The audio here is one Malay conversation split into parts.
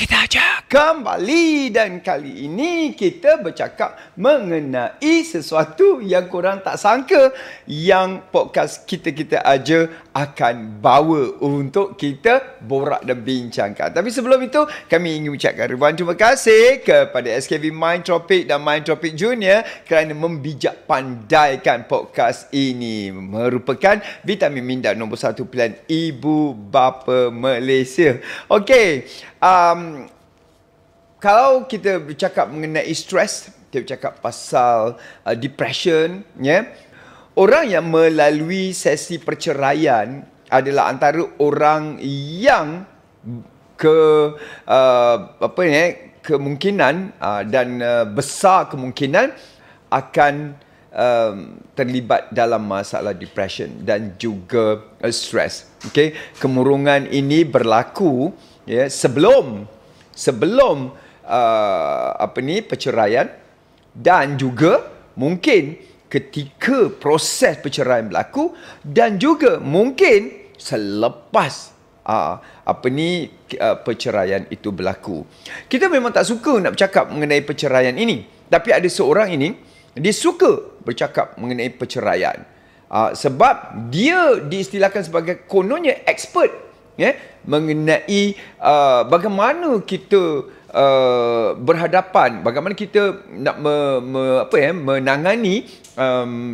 Kita aja kembali dan kali ini kita bercakap mengenai sesuatu yang korang tak sangka yang podcast kita aja akan bawa untuk kita borak dan bincangkan. Tapi sebelum itu kami ingin ucapkan ribuan terima kasih kepada SKV Mind Tropic dan Mind Tropic Junior kerana membijak pandaikan podcast ini. Merupakan vitamin minda nombor 1 pilihan ibu bapa Malaysia. Okey. Kalau kita bercakap mengenai stres, kita bercakap pasal depression, ya. Orang yang melalui sesi perceraian adalah antara orang yang kemungkinan dan besar kemungkinan akan terlibat dalam masalah depression dan juga stres. Okey, kemurungan ini berlaku ya sebelum perceraian dan juga mungkin ketika proses perceraian berlaku dan juga mungkin selepas perceraian itu berlaku. Kita memang tak suka nak bercakap mengenai perceraian ini, tapi ada seorang ini dia suka bercakap mengenai perceraian sebab dia diistilahkan sebagai kononnya expert ya mengenai bagaimana kita berhadapan, bagaimana kita nak menangani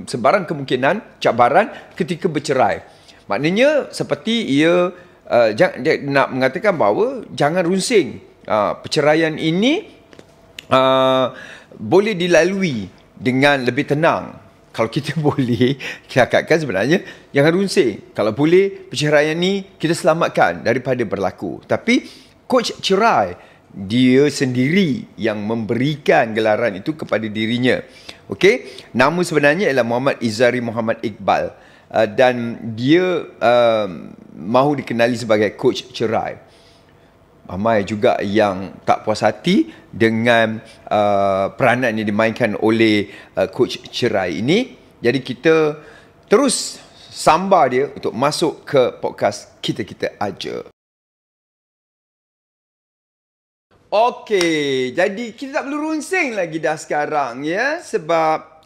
sebarang kemungkinan cabaran ketika bercerai. Maknanya seperti ia nak mengatakan bahawa jangan runsing. Perceraian ini boleh dilalui dengan lebih tenang. Kalau kita boleh, kita katakan sebenarnya jangan runsing. Kalau boleh, perceraian ni kita selamatkan daripada berlaku. Tapi coach cerai, dia sendiri yang memberikan gelaran itu kepada dirinya. Okey, nama sebenarnya ialah Muhammad Izari Muhammad Iqbal dan dia mahu dikenali sebagai coach cerai. Ramai juga yang tak puas hati dengan peranan yang dimainkan oleh coach cerai ini. Jadi kita terus sambar dia untuk masuk ke podcast kita aja. Okey, jadi kita tak perlu runsing lagi dah sekarang ya. Sebab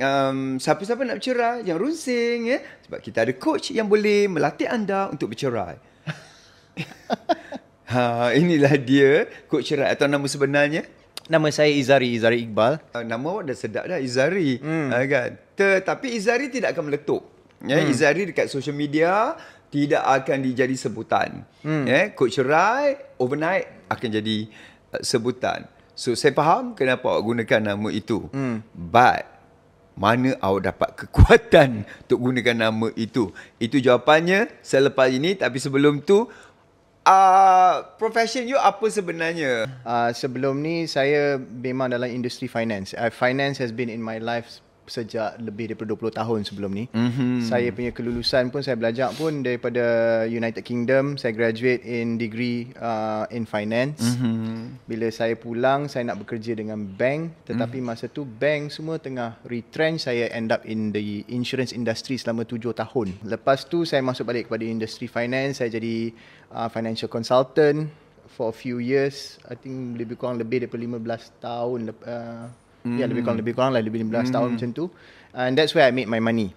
siapa-siapa nak bercerai, jangan runsing ya. Sebab kita ada coach yang boleh melatih anda untuk bercerai. Inilah dia coach cerai atau nama sebenarnya. Nama saya Izari Iqbal. Nama awak dah sedap dah, Izari. Kan? Tetapi Izari tidak akan meletup. Ya, Izari dekat social media tidak akan dijadi sebutan. Ya, coach cerai overnight akan jadi sebutan. So saya faham kenapa awak gunakan nama itu. But mana awak dapat kekuatan untuk gunakan nama itu? Itu jawapannya selepas ini. Tapi sebelum tu, profession you apa sebenarnya? Sebelum ni saya memang dalam industri finance. Finance has been in my life sejak lebih daripada 20 tahun sebelum ni. Saya punya kelulusan pun, saya belajar pun daripada United Kingdom. Saya graduate in degree in finance. Bila saya pulang, saya nak bekerja dengan bank. Tetapi masa tu bank semua tengah retrench. Saya end up in the insurance industry selama 7 tahun. Lepas tu saya masuk balik kepada industri finance. Saya jadi financial consultant for a few years. I think lebih daripada 15 tahun. Ya, lebih kurang 15 tahun macam tu. And that's where I made my money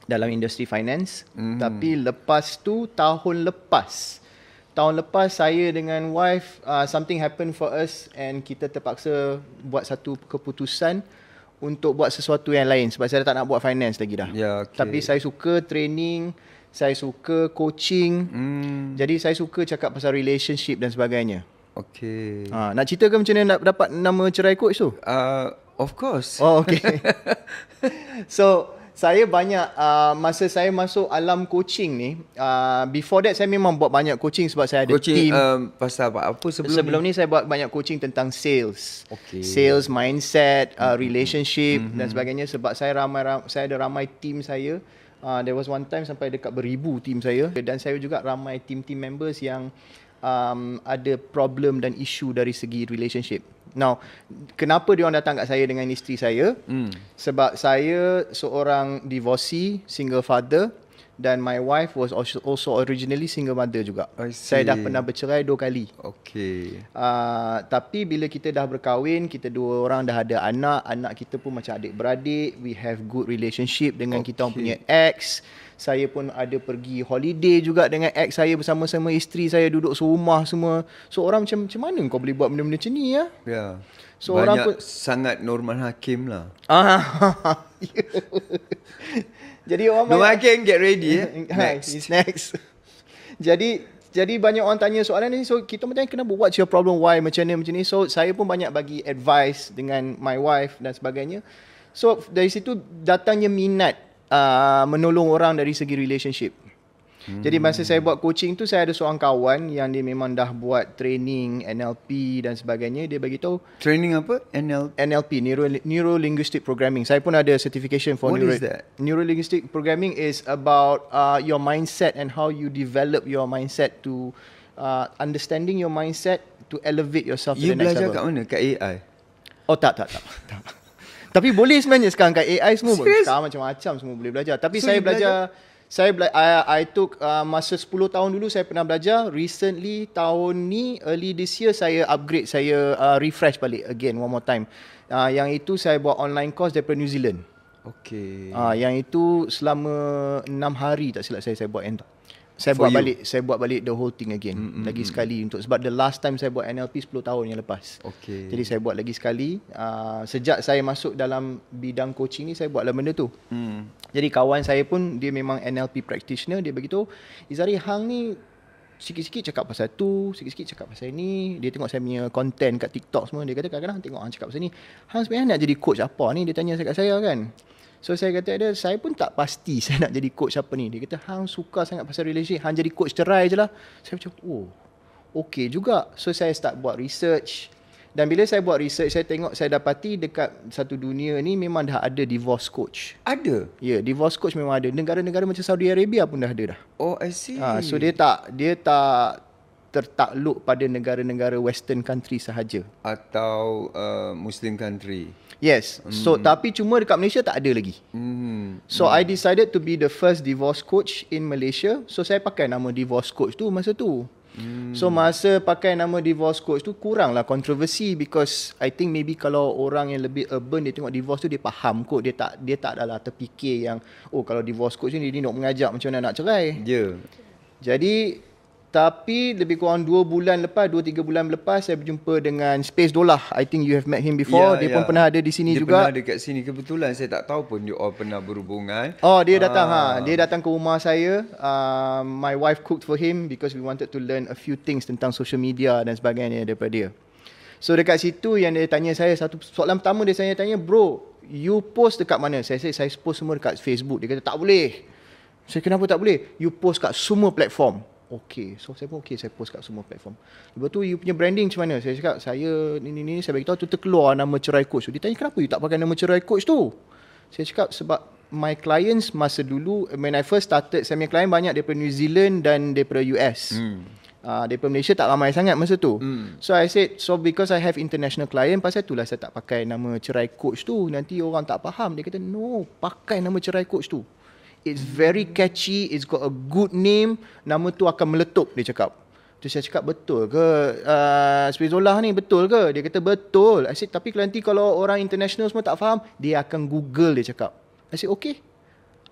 dalam industri finance. Tapi lepas tu tahun lepas saya dengan wife something happened for us and kita terpaksa buat satu keputusan untuk buat sesuatu yang lain sebab saya tak nak buat finance lagi dah. Okay. Tapi saya suka training, saya suka coaching. Jadi saya suka cakap pasal relationship dan sebagainya. Okey. Nak ceritakan macam mana nak dapat nama cerai coach tu? Of course. Oh, okay. So, saya banyak, masa saya masuk alam coaching ni, before that saya memang buat banyak coaching sebab saya ada coaching, team. Pasal apa Sebelum ni saya buat banyak coaching tentang sales. Okay. Sales, mindset, relationship dan sebagainya sebab saya ada ramai team saya. There was one time sampai dekat beribu team saya dan saya juga ramai team members yang ada problem dan isu dari segi relationship. Now, kenapa diorang datang kat saya dengan isteri saya? Sebab saya seorang divorcee, single father Dan my wife was also originally single mother juga. Saya dah pernah bercerai 2 kali. Okay. Tapi bila kita dah berkahwin, kita 2 orang dah ada anak. Anak kita pun macam adik-beradik. We have good relationship dengan kita orang punya ex. Saya pun ada pergi holiday juga dengan ex saya bersama-sama isteri saya, duduk serumah semua. So orang macam mana kau boleh buat benda-benda macam ni ya? Ya. So banyak orang pun sangat Norman Hakim lah. Jadi orang Norman Hakim, get ready next. Jadi banyak orang tanya soalan ni. So kita tanya kenapa, what's your problem, why macam ni. So saya pun banyak bagi advice dengan my wife dan sebagainya. So dari situ datangnya minat menolong orang dari segi relationship. Jadi masa saya buat coaching tu, saya ada seorang kawan yang dia memang dah buat training NLP dan sebagainya. Dia bagi tahu training apa? NLP, Neuro Linguistic Programming. Saya pun ada certification for What is that? Neuro Linguistic Programming is about your mindset and how you develop your mindset to understanding your mindset to elevate yourself to the next level. You belajar kat mana? Kat AI? Oh tak. Tapi boleh sebenarnya sekarang kat AI semua. Serious? Sekarang macam-macam semua boleh belajar. Tapi so saya belajar. I took masa 10 tahun dulu saya pernah belajar. Recently tahun ni, early this year, saya upgrade, saya refresh balik again one more time. Yang itu saya buat online course daripada New Zealand. Okay. Yang itu selama 6 hari tak silap saya buat saya buat balik the whole thing again. Lagi sekali sebab the last time saya buat NLP 10 tahun yang lepas. Okay. Jadi saya buat lagi sekali. Sejak saya masuk dalam bidang coaching ni, saya buatlah benda tu. Jadi kawan saya pun dia memang NLP practitioner. Dia beritahu, Izari, hang ni sikit-sikit cakap pasal tu, sikit-sikit cakap pasal ni. Dia tengok saya punya content kat TikTok semua. Dia kata kadang-kadang tengok hang cakap pasal ni, hang sebenarnya nak jadi coach apa ni? Dia tanya kat saya kan. So saya kata saya pun tak pasti saya nak jadi coach apa ni. Dia kata hang suka sangat pasal relationship, hang jadi coach cerai je lah. Saya macam okay juga. So saya start buat research. Dan bila saya buat research, saya tengok, saya dapati dekat satu dunia ni memang dah ada divorce coach. Ada? Ya, divorce coach memang ada. Negara-negara macam Saudi Arabia pun dah ada dah. Oh, I see. So dia tak tertakluk pada negara-negara western country sahaja. Atau Muslim country. Yes. So tapi cuma dekat Malaysia tak ada lagi. So I decided to be the first divorce coach in Malaysia. So saya pakai nama divorce coach tu masa tu. So masa pakai nama divorce coach tu kuranglah kontroversi, because I think maybe kalau orang yang lebih urban, dia tengok divorce tu dia faham kot. Dia tak adalah terfikir yang kalau divorce coach ni dia nak mengajak macam mana nak cerai. Jadi tapi lebih kurang 2-3 bulan lepas saya berjumpa dengan Space Dolah. I think you have met him before. Dia pun pernah ada di sini juga. Dia pernah dekat sini. Kebetulan saya tak tahu pun dia pernah berhubungan. Dia datang Dia datang ke rumah saya. My wife cooked for him because we wanted to learn a few things tentang social media dan sebagainya daripada dia. So dekat situ yang dia tanya saya, satu soalan pertama dia tanya, bro, you post dekat mana? Saya post semua dekat Facebook. Dia kata tak boleh. Saya kenapa tak boleh? You post kat semua platform. Okay, so saya pun saya post kat semua platform. Lepas tu you punya branding macam mana? Saya cakap saya ni saya beritahu tu terkeluar nama cerai coach. Dia tanya kenapa you tak pakai nama cerai coach tu? Saya cakap sebab my clients masa dulu, when I first started, saya punya client banyak daripada New Zealand dan daripada US. Daripada Malaysia tak ramai sangat masa tu. So I said, so because I have international client, pasal itulah saya tak pakai nama cerai coach tu. Nanti orang tak faham. Dia kata no, pakai nama cerai coach tu. It's very catchy, it's got a good name, nama tu akan meletup, dia cakap. Tu saya cakap, betul ke Spazolah ni, betul ke? Dia kata betul. I said, tapi nanti kalau orang international semua tak faham, dia akan Google, dia cakap. I said, okay,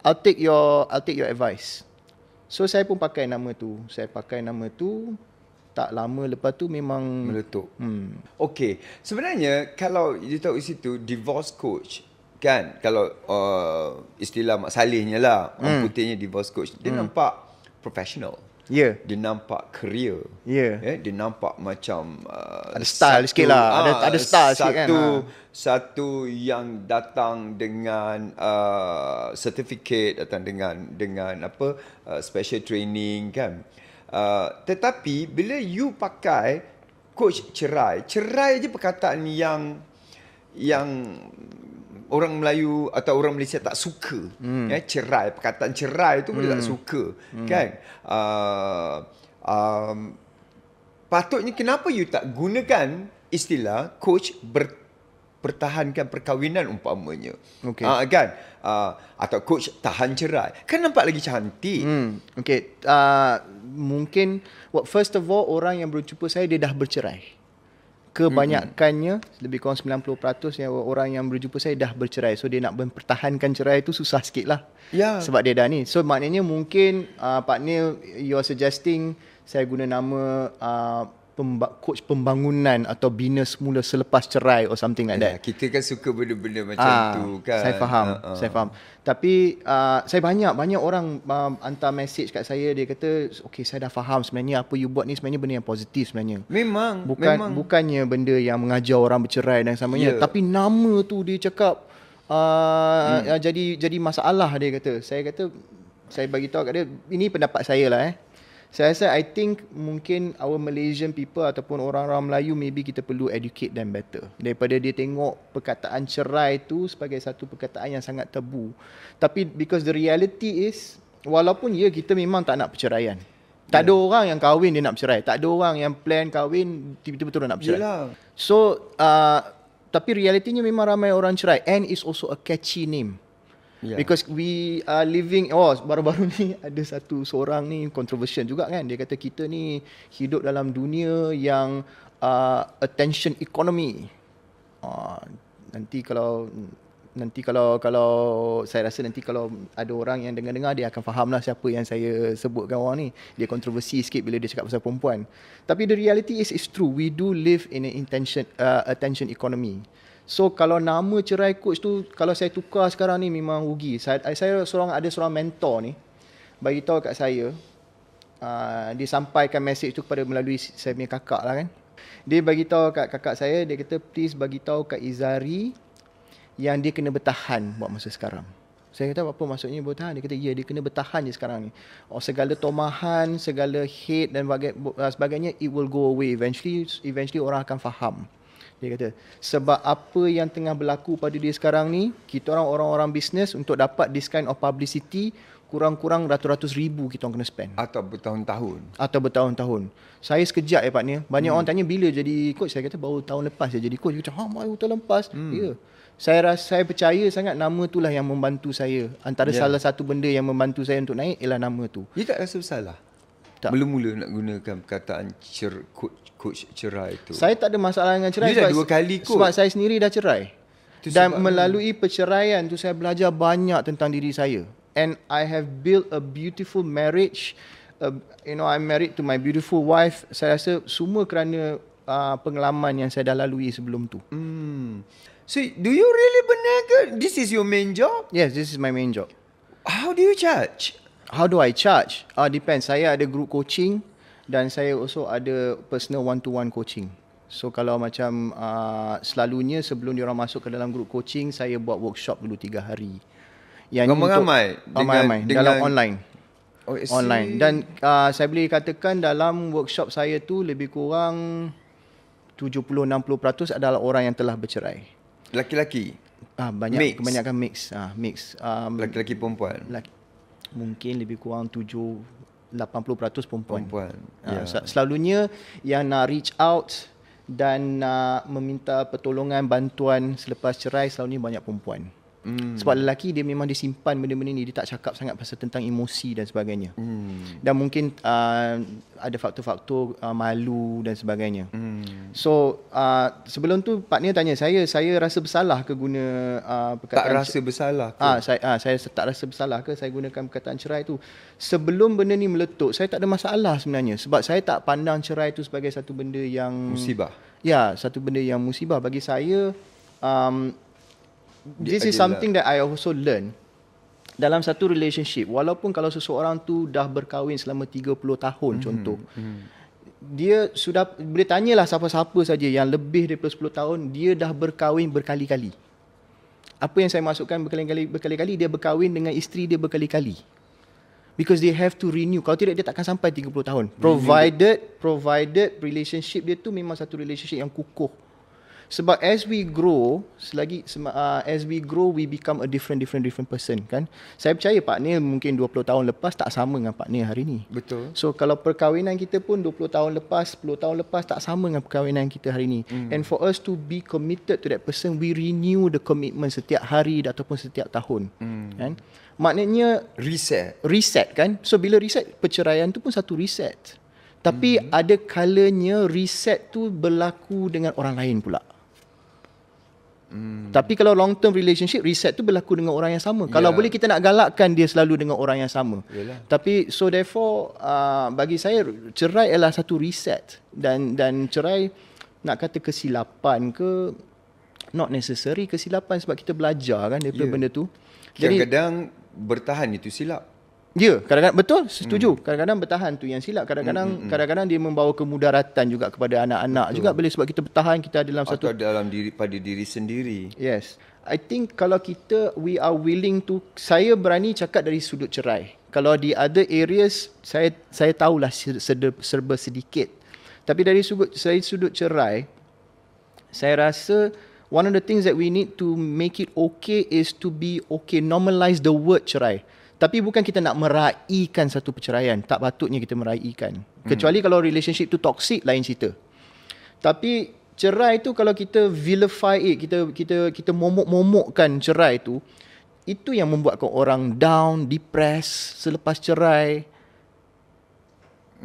I'll take your advice. So saya pun pakai nama tu. Tak lama lepas tu memang meletup. Okay, sebenarnya kalau you tahu situ divorce coach kan, kalau istilah Mak Salehnya lah, orang putihnya divorce coach, dia nampak professional. Dia nampak career. Dia nampak macam ada style sikit lah. Ada style sikit kan. Satu yang datang dengan certificate, datang dengan apa, special training kan. Tetapi bila you pakai coach cerai je perkataan yang orang Melayu atau orang Malaysia tak suka. Cerai, perkataan cerai tu dia tak suka. Kan? Patutnya kenapa you tak gunakan istilah coach pertahankan perkahwinan umpamanya. Okey. Kan? Atau coach tahan cerai. Kan nampak lagi cantik. Okay. Mungkin first of all, orang yang berjumpa saya dia dah bercerai. Kebanyakannya lebih kurang 90% yang orang yang berjumpa saya dah bercerai. So dia nak mempertahankan cerai tu susah sikit lah. Ya. Sebab dia dah ni. So maknanya mungkin partner you are suggesting saya guna nama coach pembangunan atau bina semula selepas cerai or something like that. Kita kan suka benda-benda macam tu kan. Saya faham. Saya faham. Tapi saya banyak orang hantar message kat saya, dia kata okay, saya dah faham sebenarnya apa you buat ni sebenarnya benda yang positif sebenarnya. Memang. Bukannya benda yang mengajar orang bercerai dan samanya, tapi nama tu dia cakap jadi masalah, dia kata. Saya bagi tahu kat dia, ini pendapat saya lah Saya rasa I think mungkin our Malaysian people ataupun orang-orang Melayu, maybe kita perlu educate them better. Daripada dia tengok perkataan cerai tu sebagai satu perkataan yang sangat tabu. Tapi because the reality is, walaupun kita memang tak nak perceraian. Tak ada orang yang kahwin dia nak bercerai. Tak ada orang yang plan kahwin tiba-tiba betul nak bercerai. Yelah. So tapi realitinya memang ramai orang cerai, and it's also a catchy name. Yeah. Because we are living, baru-baru ni ada seorang ni controversial juga kan. Dia kata kita ni hidup dalam dunia yang attention economy. Nanti kalau saya rasa nanti kalau ada orang yang dengar-dengar, dia akan faham lah siapa yang saya sebutkan orang ni. Dia kontroversi sikit bila dia cakap pasal perempuan. Tapi the reality is true. We do live in an attention economy. So kalau nama cerai coach tu, kalau saya tukar sekarang ni memang rugi. Saya ada seorang mentor ni bagi tahu kat saya, dia sampaikan message tu melalui saya punya kakak lah kan. Dia bagi tahu kat kakak saya, dia kata please bagi tahu kat Izari yang dia kena bertahan buat masa sekarang. Saya kata apa maksudnya bertahan? Dia kata dia kena bertahan je sekarang ni. Segala tomahan, segala hate dan sebagainya, it will go away eventually orang akan faham. Dia kata sebab apa yang tengah berlaku pada dia sekarang ni, kita orang-orang bisnes untuk dapat this kind of publicity, kurang-kurang ratus-ratus ribu kita orang kena spend. Atau bertahun-tahun. Saya sekejap partner. Banyak orang tanya bila jadi coach. Saya kata baru tahun lepas saya jadi coach. Dia kata baru tahun lepas. Ya. Saya percaya sangat nama itulah yang membantu saya. Antara salah satu benda yang membantu saya untuk naik ialah nama tu. Dia tak rasa bersalah? Tak. Mula-mula nak gunakan perkataan coach cerai tu. Saya tak ada masalah dengan cerai. Dia dah 2 kali coach. Sebab saya sendiri dah cerai. Dan melalui perceraian tu saya belajar banyak tentang diri saya. And I have built a beautiful marriage. I'm married to my beautiful wife. Saya rasa semua kerana pengalaman yang saya dah lalui sebelum tu. So, do you really berniaga? This is your main job? Yes, this is my main job. How do you charge? How do I charge? Depends. Saya ada group coaching dan saya also ada personal one-to-one coaching. So kalau macam selalunya sebelum diorang masuk ke dalam group coaching, saya buat workshop dulu 3 hari. Yang ramai dalam online. Online. Dan saya boleh katakan dalam workshop saya tu lebih kurang 70-60% adalah orang yang telah bercerai. Laki-laki? Kebanyakan mix. Laki-laki perempuan? Mungkin lebih kurang 80% perempuan. Yeah. Selalunya yang nak reach out dan nak meminta pertolongan, bantuan selepas cerai selalunya banyak perempuan. Sebab lelaki dia memang disimpan benda-benda ni, dia tak cakap sangat pasal tentang emosi dan sebagainya. Dan mungkin ada faktor-faktor malu dan sebagainya. So sebelum tu partner tanya saya rasa bersalah ke guna perkataan tak rasa bersalah ke? Saya tak rasa bersalah ke saya gunakan perkataan cerai tu. Sebelum benda ni meletup, saya tak ada masalah sebenarnya, sebab saya tak pandang cerai tu sebagai satu benda yang musibah. Ya, satu benda yang musibah bagi saya. This is something that I also learn dalam satu relationship. Walaupun kalau seseorang tu dah berkahwin selama 30 tahun contoh, dia sudah boleh tanyalah siapa-siapa saja yang lebih daripada 10 tahun, dia dah berkahwin berkali-kali. Apa yang saya masukkan berkali-kali, dia berkahwin dengan isteri dia berkali-kali. Because they have to renew. Kalau tidak dia takkan sampai 30 tahun. Provided relationship dia tu memang satu relationship yang kukuh. Sebab as we grow, we become a different person kan. Saya percaya Pak Nil mungkin 20 tahun lepas tak sama dengan Pak Nil hari ni. Betul. So kalau perkahwinan kita pun 20 tahun lepas, 10 tahun lepas tak sama dengan perkahwinan kita hari ni. And for us to be committed to that person, we renew the commitment setiap hari ataupun setiap tahun. Kan? Maknanya reset kan. So bila reset, perceraian tu pun satu reset. Tapi ada kalanya reset tu berlaku dengan orang lain pula. Tapi kalau long term relationship, reset tu berlaku dengan orang yang sama. Kalau boleh kita nak galakkan dia selalu dengan orang yang sama. Yalah. Tapi so therefore bagi saya cerai adalah satu reset. Dan cerai nak kata kesilapan ke, not necessary kesilapan, sebab kita belajar kan daripada benda tu. Jadi Kadang-kadang bertahan itu silap. ya, kadang-kadang betul, setuju. Kadang-kadang bertahan tu yang silap. Kadang-kadang dia membawa kemudaratan juga kepada anak-anak juga, boleh sebab kita bertahan, kita ada dalam satu Atau dalam pada diri sendiri. Yes. I think kalau we are willing to, saya berani cakap dari sudut cerai. Kalau di other areas, saya tahulah serba sedikit. Tapi dari sudut cerai, saya rasa one of the things that we need to make it okay is to be okay, normalize the word cerai. Tapi bukan kita nak meraihkan satu perceraian. Tak patutnya kita meraihkan. Kecuali kalau relationship tu toxic, lain cerita. Tapi cerai tu kalau kita vilify it, kita momok-momokkan cerai tu, itu yang membuatkan orang down, depressed selepas cerai.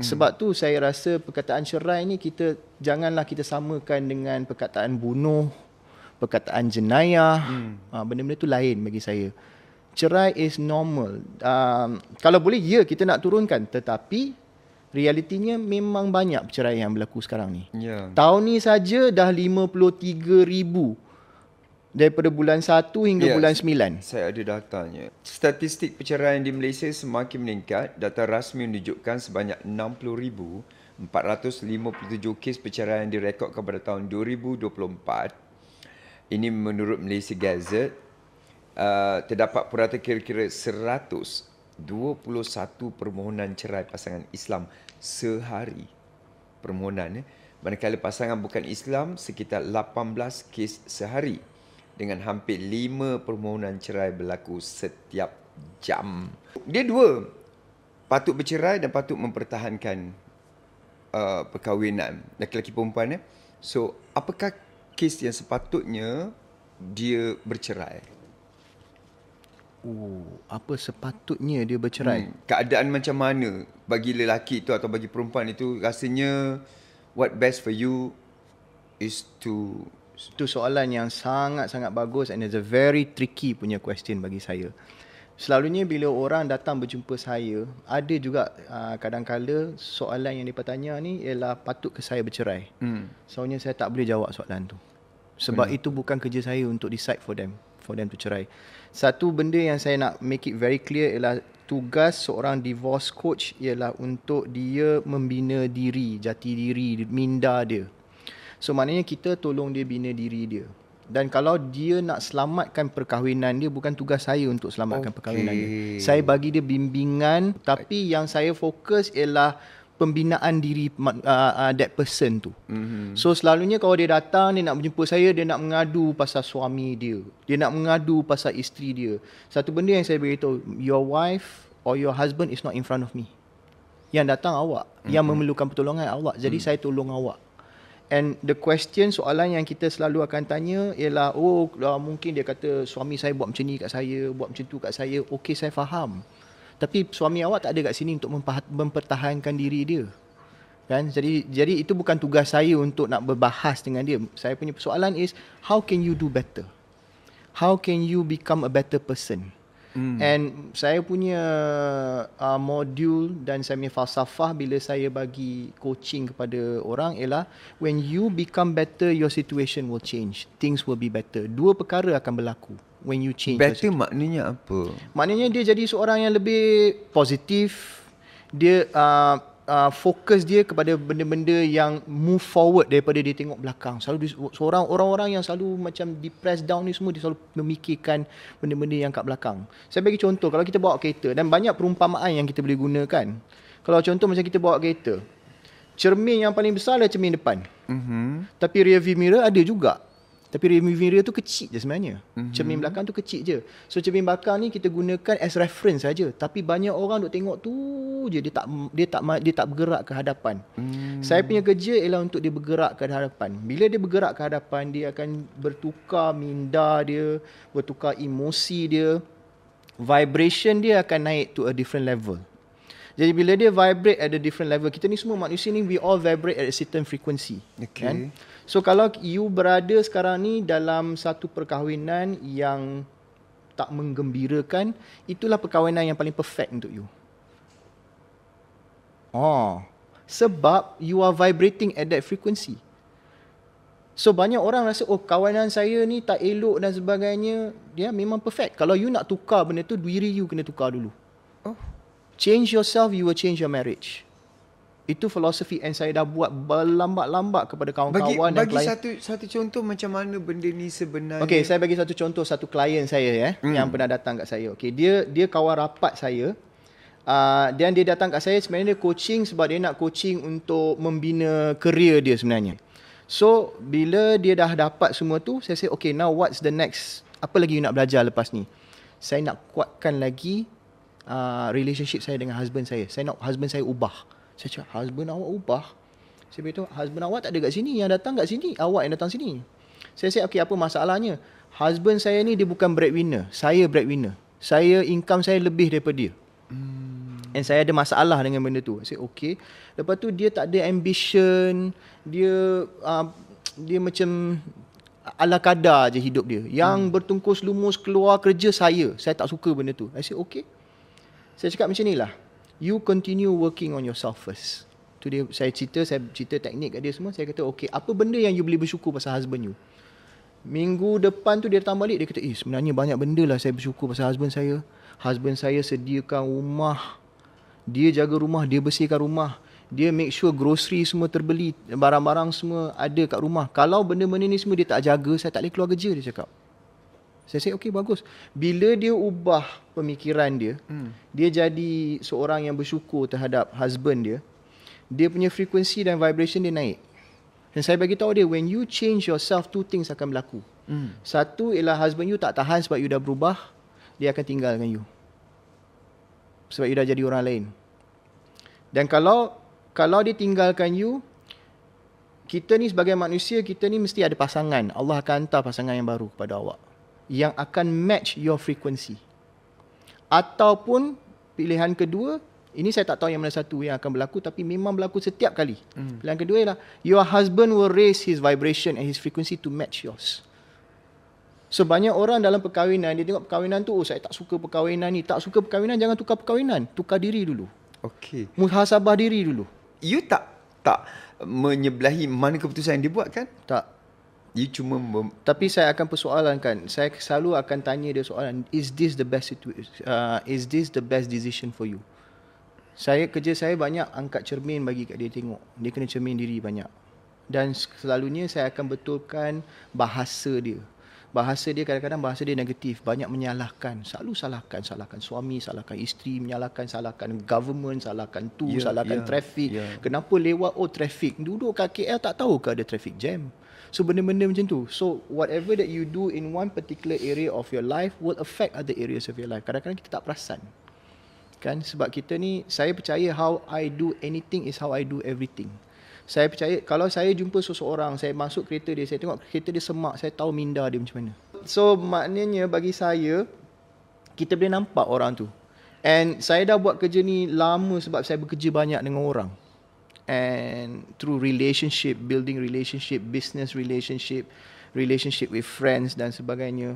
Sebab tu saya rasa perkataan cerai ni janganlah kita samakan dengan perkataan bunuh, perkataan jenayah. Benda-benda tu lain bagi saya. Cerai is normal. Kalau boleh, kita nak turunkan. Tetapi realitinya memang banyak perceraian yang berlaku sekarang ni. Tahun ni saja dah 53,000 daripada bulan 1 hingga bulan 9. Saya ada datanya. Statistik perceraian di Malaysia semakin meningkat. Data rasmi menunjukkan sebanyak 60,457 kes perceraian direkodkan pada tahun 2024. Ini menurut Malaysia Gazette. Terdapat purata kira-kira 121 permohonan cerai pasangan Islam sehari. Permohonan manakala pasangan bukan Islam sekitar 18 kes sehari, dengan hampir 5 permohonan cerai berlaku setiap jam. Dia dua, patut bercerai dan patut mempertahankan perkahwinan lelaki perempuan. So apakah kes yang sepatutnya dia bercerai? Apa sepatutnya dia bercerai? Keadaan macam mana bagi lelaki itu atau bagi perempuan itu? Rasanya what best for you is to... Itu soalan yang sangat-sangat bagus, and it's a very tricky punya question bagi saya. Selalunya bila orang datang berjumpa saya, ada juga kadang-kala soalan yang dia tanya ni ialah patut ke saya bercerai? Soalnya saya tak boleh jawab soalan tu. Sebab itu bukan kerja saya untuk decide for them to cerai. Satu benda yang saya nak make it very clear ialah tugas seorang divorce coach ialah untuk dia membina diri, jati diri, minda dia. So maknanya kita tolong dia bina diri dia. Dan kalau dia nak selamatkan perkahwinan dia, bukan tugas saya untuk selamatkan perkahwinan dia. Saya bagi dia bimbingan, tapi yang saya fokus ialah pembinaan diri that person tu. So selalunya kalau dia datang, dia nak berjumpa saya, dia nak mengadu pasal suami dia, dia nak mengadu pasal isteri dia. Satu benda yang saya beritahu, your wife or your husband is not in front of me. Yang datang awak, yang memerlukan pertolongan awak. Jadi saya tolong awak. And the question, soalan yang kita selalu akan tanya ialah, mungkin dia kata suami saya buat macam ni kat saya, buat macam tu kat saya. Okey, saya faham. Tapi suami awak tak ada kat sini untuk mempertahankan diri dia. Kan? Jadi itu bukan tugas saya untuk nak berbahas dengan dia. Saya punya persoalan is, how can you do better? How can you become a better person? And saya punya modul dan saya punya falsafah bila saya bagi coaching kepada orang ialah, when you become better, your situation will change. Things will be better. Dua perkara akan berlaku when you change. Better maknanya apa? Maknanya dia jadi seorang yang lebih positif. Dia fokus dia kepada benda-benda yang move forward daripada dia tengok belakang. Selalu orang-orang yang selalu macam depressed, down ni semua, dia selalu memikirkan benda-benda yang kat belakang. Saya bagi contoh, kalau kita bawa kereta, dan banyak perumpamaan yang kita boleh gunakan. Kalau contoh macam kita bawa kereta, cermin yang paling besar adalah cermin depan. Tapi rear view mirror ada juga. Tapi rearview mirror tu kecil je sebenarnya. Cermin belakang tu kecil je. So cermin belakang ni kita gunakan as reference saja. Tapi banyak orang duk tengok tu je, dia tak bergerak ke hadapan. Saya punya kerja ialah untuk dia bergerak ke hadapan. Bila dia bergerak ke hadapan, dia akan bertukar minda dia, bertukar emosi dia. Vibration dia akan naik to a different level. Jadi bila dia vibrate at a different level, kita ni semua manusia ni, we all vibrate at a certain frequency. Okay. Kan? So kalau you berada sekarang ni dalam satu perkahwinan yang tak menggembirakan, itulah perkahwinan yang paling perfect untuk you. Sebab you are vibrating at that frequency. So banyak orang rasa, oh kawanan saya ni tak elok dan sebagainya. Dia memang perfect. Kalau you nak tukar benda tu, diri you kena tukar dulu. Change yourself, you will change your marriage. Itu filosofi yang saya dah buat berlambat-lambat kepada kawan-kawan dan klien. Bagi satu contoh macam mana benda ni sebenarnya. Okey, saya bagi satu contoh satu klien saya yang pernah datang kat saya. Okey, dia kawan rapat saya. Dan dia datang kat saya sebenarnya dia coaching sebab dia nak coaching untuk membina career dia sebenarnya. So, bila dia dah dapat semua tu, saya say, okay, now what's the next? Apa lagi you nak belajar lepas ni? Saya nak kuatkan lagi relationship saya dengan husband saya. Saya nak husband saya ubah. Saya cakap, husband awak ubah? Saya beritahu, husband awak tak ada kat sini. Yang datang kat sini, awak yang datang sini. Saya cakap, okay, apa masalahnya? Husband saya ni, dia bukan breadwinner. Saya breadwinner. Income saya lebih daripada dia. And saya ada masalah dengan benda tu. Saya cakap, okay. Lepas tu, dia tak ada ambition. Dia macam ala kadar je hidup dia. Yang bertungkus lumus keluar kerja saya. Saya tak suka benda tu. Saya cakap, okay. Saya cakap macam ni lah. You continue working on yourself first. Tu dia, saya cerita teknik kat dia semua. Saya kata, okay, apa benda yang you boleh bersyukur pasal husband you? Minggu depan tu dia datang balik, dia kata, sebenarnya banyak benda lah saya bersyukur pasal husband saya. Husband saya sediakan rumah. Dia jaga rumah, dia bersihkan rumah. Dia make sure grocery semua terbeli, barang-barang semua ada kat rumah. Kalau benda-benda ni semua dia tak jaga, saya tak boleh keluar kerja, dia cakap. Saya cakap, okay, bagus. Bila dia ubah pemikiran dia, dia jadi seorang yang bersyukur terhadap husband dia, dia punya frekuensi dan vibration dia naik. Dan saya bagi tahu dia, when you change yourself, two things akan berlaku. Satu ialah husband you tak tahan sebab you dah berubah, dia akan tinggalkan you. Sebab you dah jadi orang lain. Dan kalau dia tinggalkan you, kita ni sebagai manusia, kita ni mesti ada pasangan. Allah akan hantar pasangan yang baru kepada awak, yang akan match your frequency. Ataupun pilihan kedua, ini saya tak tahu yang mana satu yang akan berlaku, tapi memang berlaku setiap kali. Pilihan kedua ialah your husband will raise his vibration and his frequency to match yours. So banyak orang dalam perkahwinan, dia tengok perkahwinan tu, saya tak suka perkahwinan ni. Tak suka perkahwinan, jangan tukar perkahwinan. Tukar diri dulu. Okey. Muhasabah diri dulu. You tak menyebelahi mana keputusan yang dia buat kan? Tak. You cuma Tapi saya akan persoalankan. Saya selalu akan tanya dia soalan, is this the best decision for you? Kerja saya banyak angkat cermin bagi kat dia tengok. Dia kena cermin diri banyak. Dan selalunya saya akan betulkan bahasa dia. Bahasa dia kadang-kadang bahasa dia negatif, banyak menyalahkan, selalu salahkan suami, salahkan isteri, salahkan government, salahkan salahkan traffic. Kenapa lewat traffic? Duduk kat KL tak tahu ke ada traffic jam. So benda-benda macam tu. So whatever that you do in one particular area of your life will affect other areas of your life. Kadang-kadang kita tak perasan. Kan sebab kita ni, saya percaya how I do anything is how I do everything. Saya percaya kalau saya jumpa seseorang, saya masuk kereta dia, saya tengok kereta dia semak, saya tahu minda dia macam mana. So maknanya bagi saya, kita boleh nampak orang tu. And saya dah buat kerja ni lama sebab saya bekerja banyak dengan orang. And through relationship, building relationship, business relationship with friends dan sebagainya.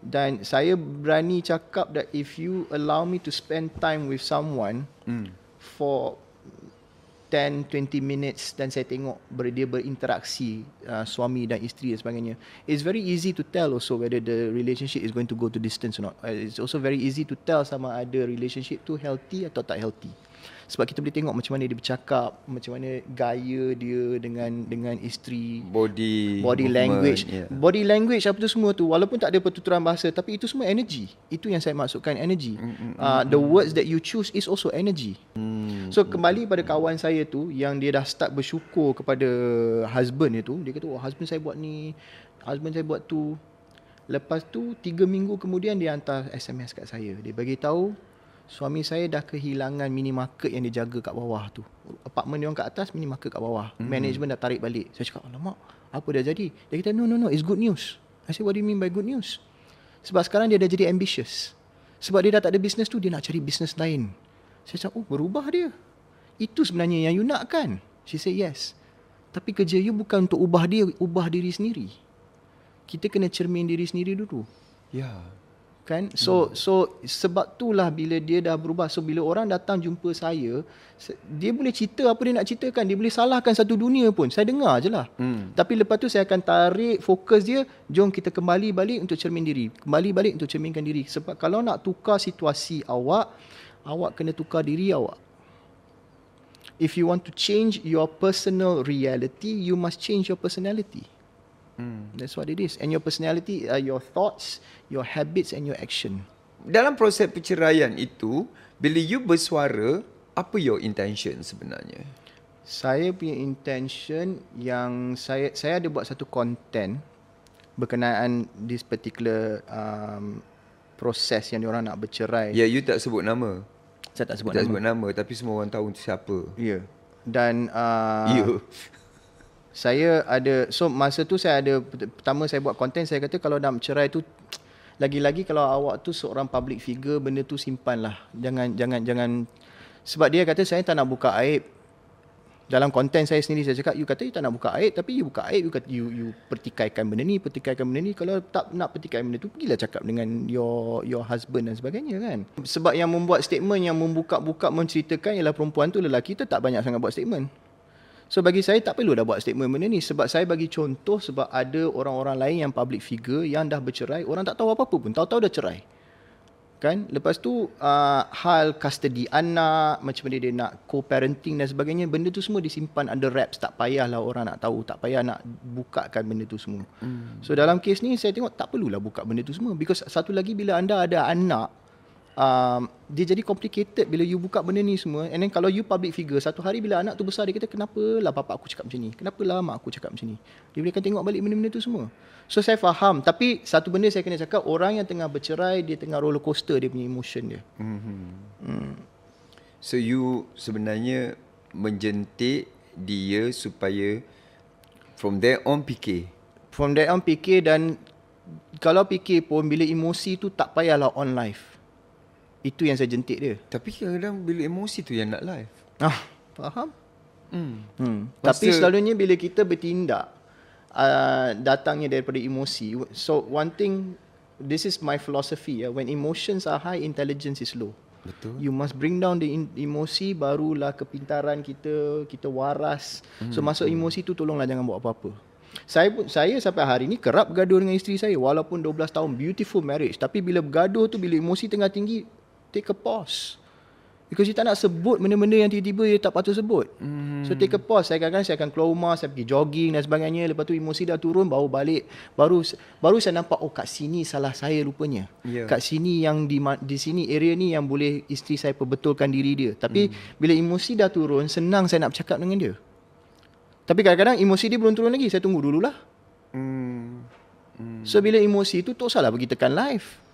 Dan saya berani cakap that if you allow me to spend time with someone for 10-20 minutes dan saya tengok dia berinteraksi suami dan isteri dan sebagainya, it's very easy to tell also whether the relationship is going to go to distance or not. It's also very easy to tell sama ada relationship tu healthy atau tak healthy. Sebab kita boleh tengok macam mana dia bercakap, macam mana gaya dia dengan isteri, body language. Body language apa tu semua tu, walaupun tak ada pertuturan bahasa, tapi itu semua energy. Itu yang saya maksudkan, energy. The words that you choose is also energy. So kembali pada kawan saya tu yang dia dah start bersyukur kepada husband dia tu. Dia kata, oh husband saya buat ni, husband saya buat tu. Lepas tu 3 minggu kemudian dia hantar SMS kat saya. Dia bagi tahu suami saya dah kehilangan minimarket yang dia jaga kat bawah tu. Apartmen dia orang kat atas, minimarket kat bawah. Management dah tarik balik. Saya cakap, alamak, apa dah jadi? Dia kata, no, it's good news. I said, what do you mean by good news? Sebab sekarang dia dah jadi ambitious. Sebab dia dah tak ada business tu, dia nak cari business lain. Saya cakap, oh berubah dia. Itu sebenarnya yang you nak kan? She said, yes. Tapi kerja you bukan untuk ubah dia, ubah diri sendiri. Kita kena cermin diri sendiri dulu. Ya. Kan? So sebab itulah bila dia dah berubah. So bila orang datang jumpa saya, dia boleh cerita apa dia nak ceritakan. Dia boleh salahkan satu dunia pun. Saya dengar je lah. Tapi lepas tu saya akan tarik fokus dia. Jom kita kembali balik untuk cermin diri. Kembali balik untuk cerminkan diri. Sebab kalau nak tukar situasi awak kena tukar diri awak. If you want to change your personal reality, you must change your personality. That's what it is. And your personality are your thoughts, your habits and your action. Dalam proses perceraian itu, bila you bersuara, apa your intention sebenarnya? Saya punya intention yang saya ada buat satu content berkenaan this particular proses yang diorang nak bercerai. Ya, you tak sebut nama. Saya tak sebut nama, tapi semua orang tahu siapa. Ya. Dan you. Saya ada, so masa tu saya ada, pertama saya buat konten, saya kata kalau nak bercerai tu, lagi-lagi kalau awak tu seorang public figure, benda tu simpanlah. Jangan. Sebab dia kata saya tak nak buka aib. Dalam konten saya sendiri saya cakap, you kata you tak nak buka aib, tapi you buka aib, you kata you pertikaikan benda ni. Kalau tak nak pertikaikan benda tu, pergilah cakap dengan your husband dan sebagainya kan. Sebab yang membuat statement, yang membuka-buka menceritakan ialah perempuan tu, lelaki tu tak banyak sangat buat statement. So bagi saya tak perlu dah buat statement benda ni. Sebab saya bagi contoh, sebab ada orang-orang lain yang public figure yang dah bercerai, orang tak tahu apa-apa pun, tahu-tahu dah cerai. Kan? Lepas tu hal custody anak, macam mana dia nak co-parenting dan sebagainya, benda tu semua disimpan under wraps. Tak payahlah orang nak tahu, tak payah nak bukakan benda tu semua. So dalam kes ni saya tengok tak perlulah buka benda tu semua. Because satu lagi, bila anda ada anak, dia jadi complicated bila you buka benda ni semua. And then kalau you public figure, satu hari bila anak tu besar, dia kata, kenapalah bapak aku cakap macam ni, kenapalah mak aku cakap macam ni. Dia boleh akan tengok balik benda-benda tu semua. So saya faham. Tapi satu benda saya kena cakap, orang yang tengah bercerai, dia tengah roller coaster dia punya emotion dia. So you sebenarnya menjentik dia supaya from there on fikir. From there on fikir. Dan kalau fikir pun, bila emosi tu tak payahlah on live. Itu yang saya jentik dia. Tapi kadang-kadang bila emosi tu yang nak live. Faham? Tapi selalunya bila kita bertindak, datangnya daripada emosi. So one thing, this is my philosophy. When emotions are high, intelligence is low. Betul. You must bring down the emosi, barulah kepintaran kita waras. So masuk emosi tu, tolonglah jangan buat apa-apa. Saya sampai hari ni kerap bergaduh dengan isteri saya, walaupun 12 tahun beautiful marriage. Tapi bila bergaduh tu, bila emosi tengah tinggi, take a pause. Because you tak nak sebut benda-benda yang tiba-tiba you tak patut sebut. So take a pause. Saya akan keluar rumah, saya pergi jogging dan sebagainya. Lepas tu emosi dah turun, baru balik. Baru saya nampak, oh kat sini salah saya rupanya. Kat sini yang di sini area ni yang boleh isteri saya perbetulkan diri dia. Tapi bila emosi dah turun, senang saya nak bercakap dengan dia. Tapi kadang-kadang emosi dia belum turun lagi, saya tunggu dululah. So bila emosi tu, tak usahlah pergi tekan live.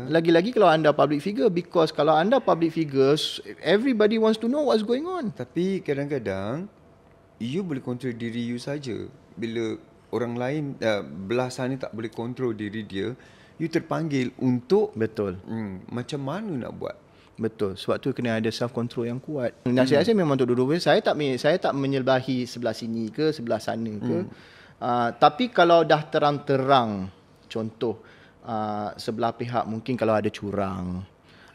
Lagi-lagi kalau anda public figure. Because kalau anda public figures, everybody wants to know what's going on. Tapi kadang-kadang you boleh kontrol diri you saja. Bila orang lain belah sana tak boleh kontrol diri dia, you terpanggil untuk macam mana nak buat. Betul. Sebab tu kena ada self control yang kuat. Nasihat saya memang untuk dua-dua. Saya tak menyelbahi sebelah sini ke sebelah sana ke. Tapi kalau dah terang-terang, contoh sebelah pihak mungkin kalau ada curang,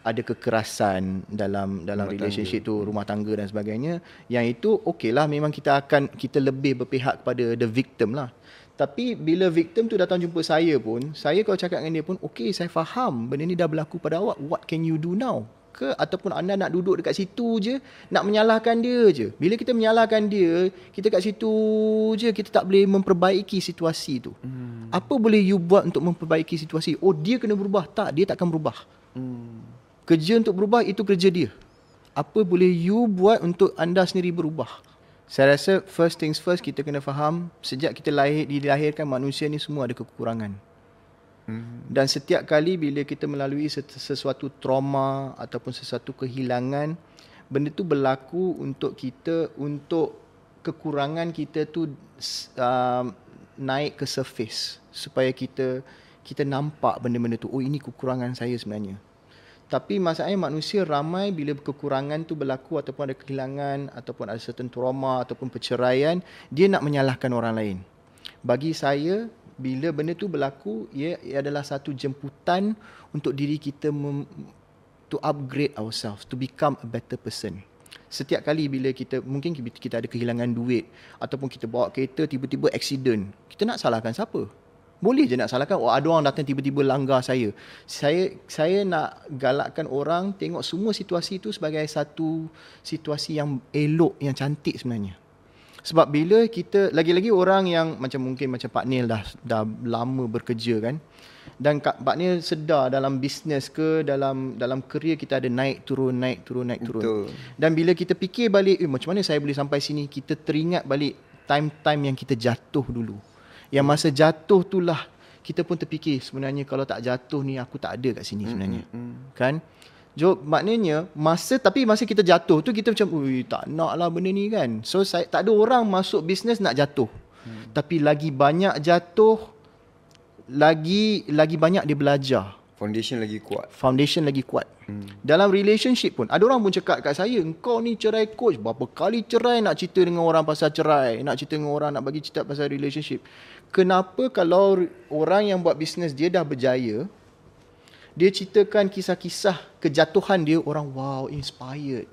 ada kekerasan dalam relationship tu, rumah tangga dan sebagainya, yang itu okeylah, memang kita lebih berpihak kepada the victim lah. Tapi bila victim tu datang jumpa saya pun, saya kalau cakap dengan dia pun, okey, saya faham benda ni dah berlaku pada awak, what can you do now? ke, ataupun anda nak duduk dekat situ je, nak menyalahkan dia je. Bila kita menyalahkan dia, kita kat situ je, kita tak boleh memperbaiki situasi tu. Apa boleh you buat untuk memperbaiki situasi? Oh, dia kena berubah. Tak, dia takkan berubah. Kerja untuk berubah, itu kerja dia. Apa boleh you buat untuk anda sendiri berubah? Saya rasa first things first, kita kena faham sejak kita dilahirkan, manusia ni semua ada kekurangan. Dan setiap kali bila kita melalui sesuatu trauma ataupun sesuatu kehilangan, benda tu berlaku untuk kita, untuk kekurangan kita tu naik ke surface, supaya kita nampak benda-benda tu. Oh, ini kekurangan saya sebenarnya. Tapi masalahnya manusia ramai bila kekurangan tu berlaku ataupun ada kehilangan ataupun ada certain trauma ataupun perceraian, dia nak menyalahkan orang lain. Bagi saya, bila benda tu berlaku, ia adalah satu jemputan untuk diri kita to upgrade ourselves, to become a better person. Setiap kali bila mungkin kita ada kehilangan duit ataupun kita bawa kereta tiba-tiba accident, kita nak salahkan siapa? Boleh je nak salahkan, oh, ada orang datang tiba-tiba langgar saya. Saya nak galakkan orang tengok semua situasi itu sebagai satu situasi yang elok, yang cantik sebenarnya. Sebab bila kita, lagi-lagi orang yang mungkin macam Pak Nil dah lama bekerja kan, dan Pak Nil sedar dalam bisnes ke, dalam kerjaya kita ada naik turun. Betul. Dan bila kita fikir balik, macam mana saya boleh sampai sini, kita teringat balik time-time yang kita jatuh dulu. Yang masa jatuh itulah kita pun terfikir, sebenarnya kalau tak jatuh ni aku tak ada kat sini sebenarnya. Kan? Maknanya masa kita jatuh tu kita macam tak nak lah benda ni kan. So tak ada orang masuk bisnes nak jatuh. Tapi lagi banyak jatuh, lagi banyak dia belajar. Foundation lagi kuat. Dalam relationship pun ada orang pun cakap kat saya, engkau ni cerai coach, berapa kali cerai nak cerita dengan orang pasal cerai, nak cerita dengan orang, nak bagi cerita pasal relationship. Kenapa kalau orang yang buat bisnes dia dah berjaya, dia ceritakan kisah-kisah kejatuhan dia, orang wow, inspired.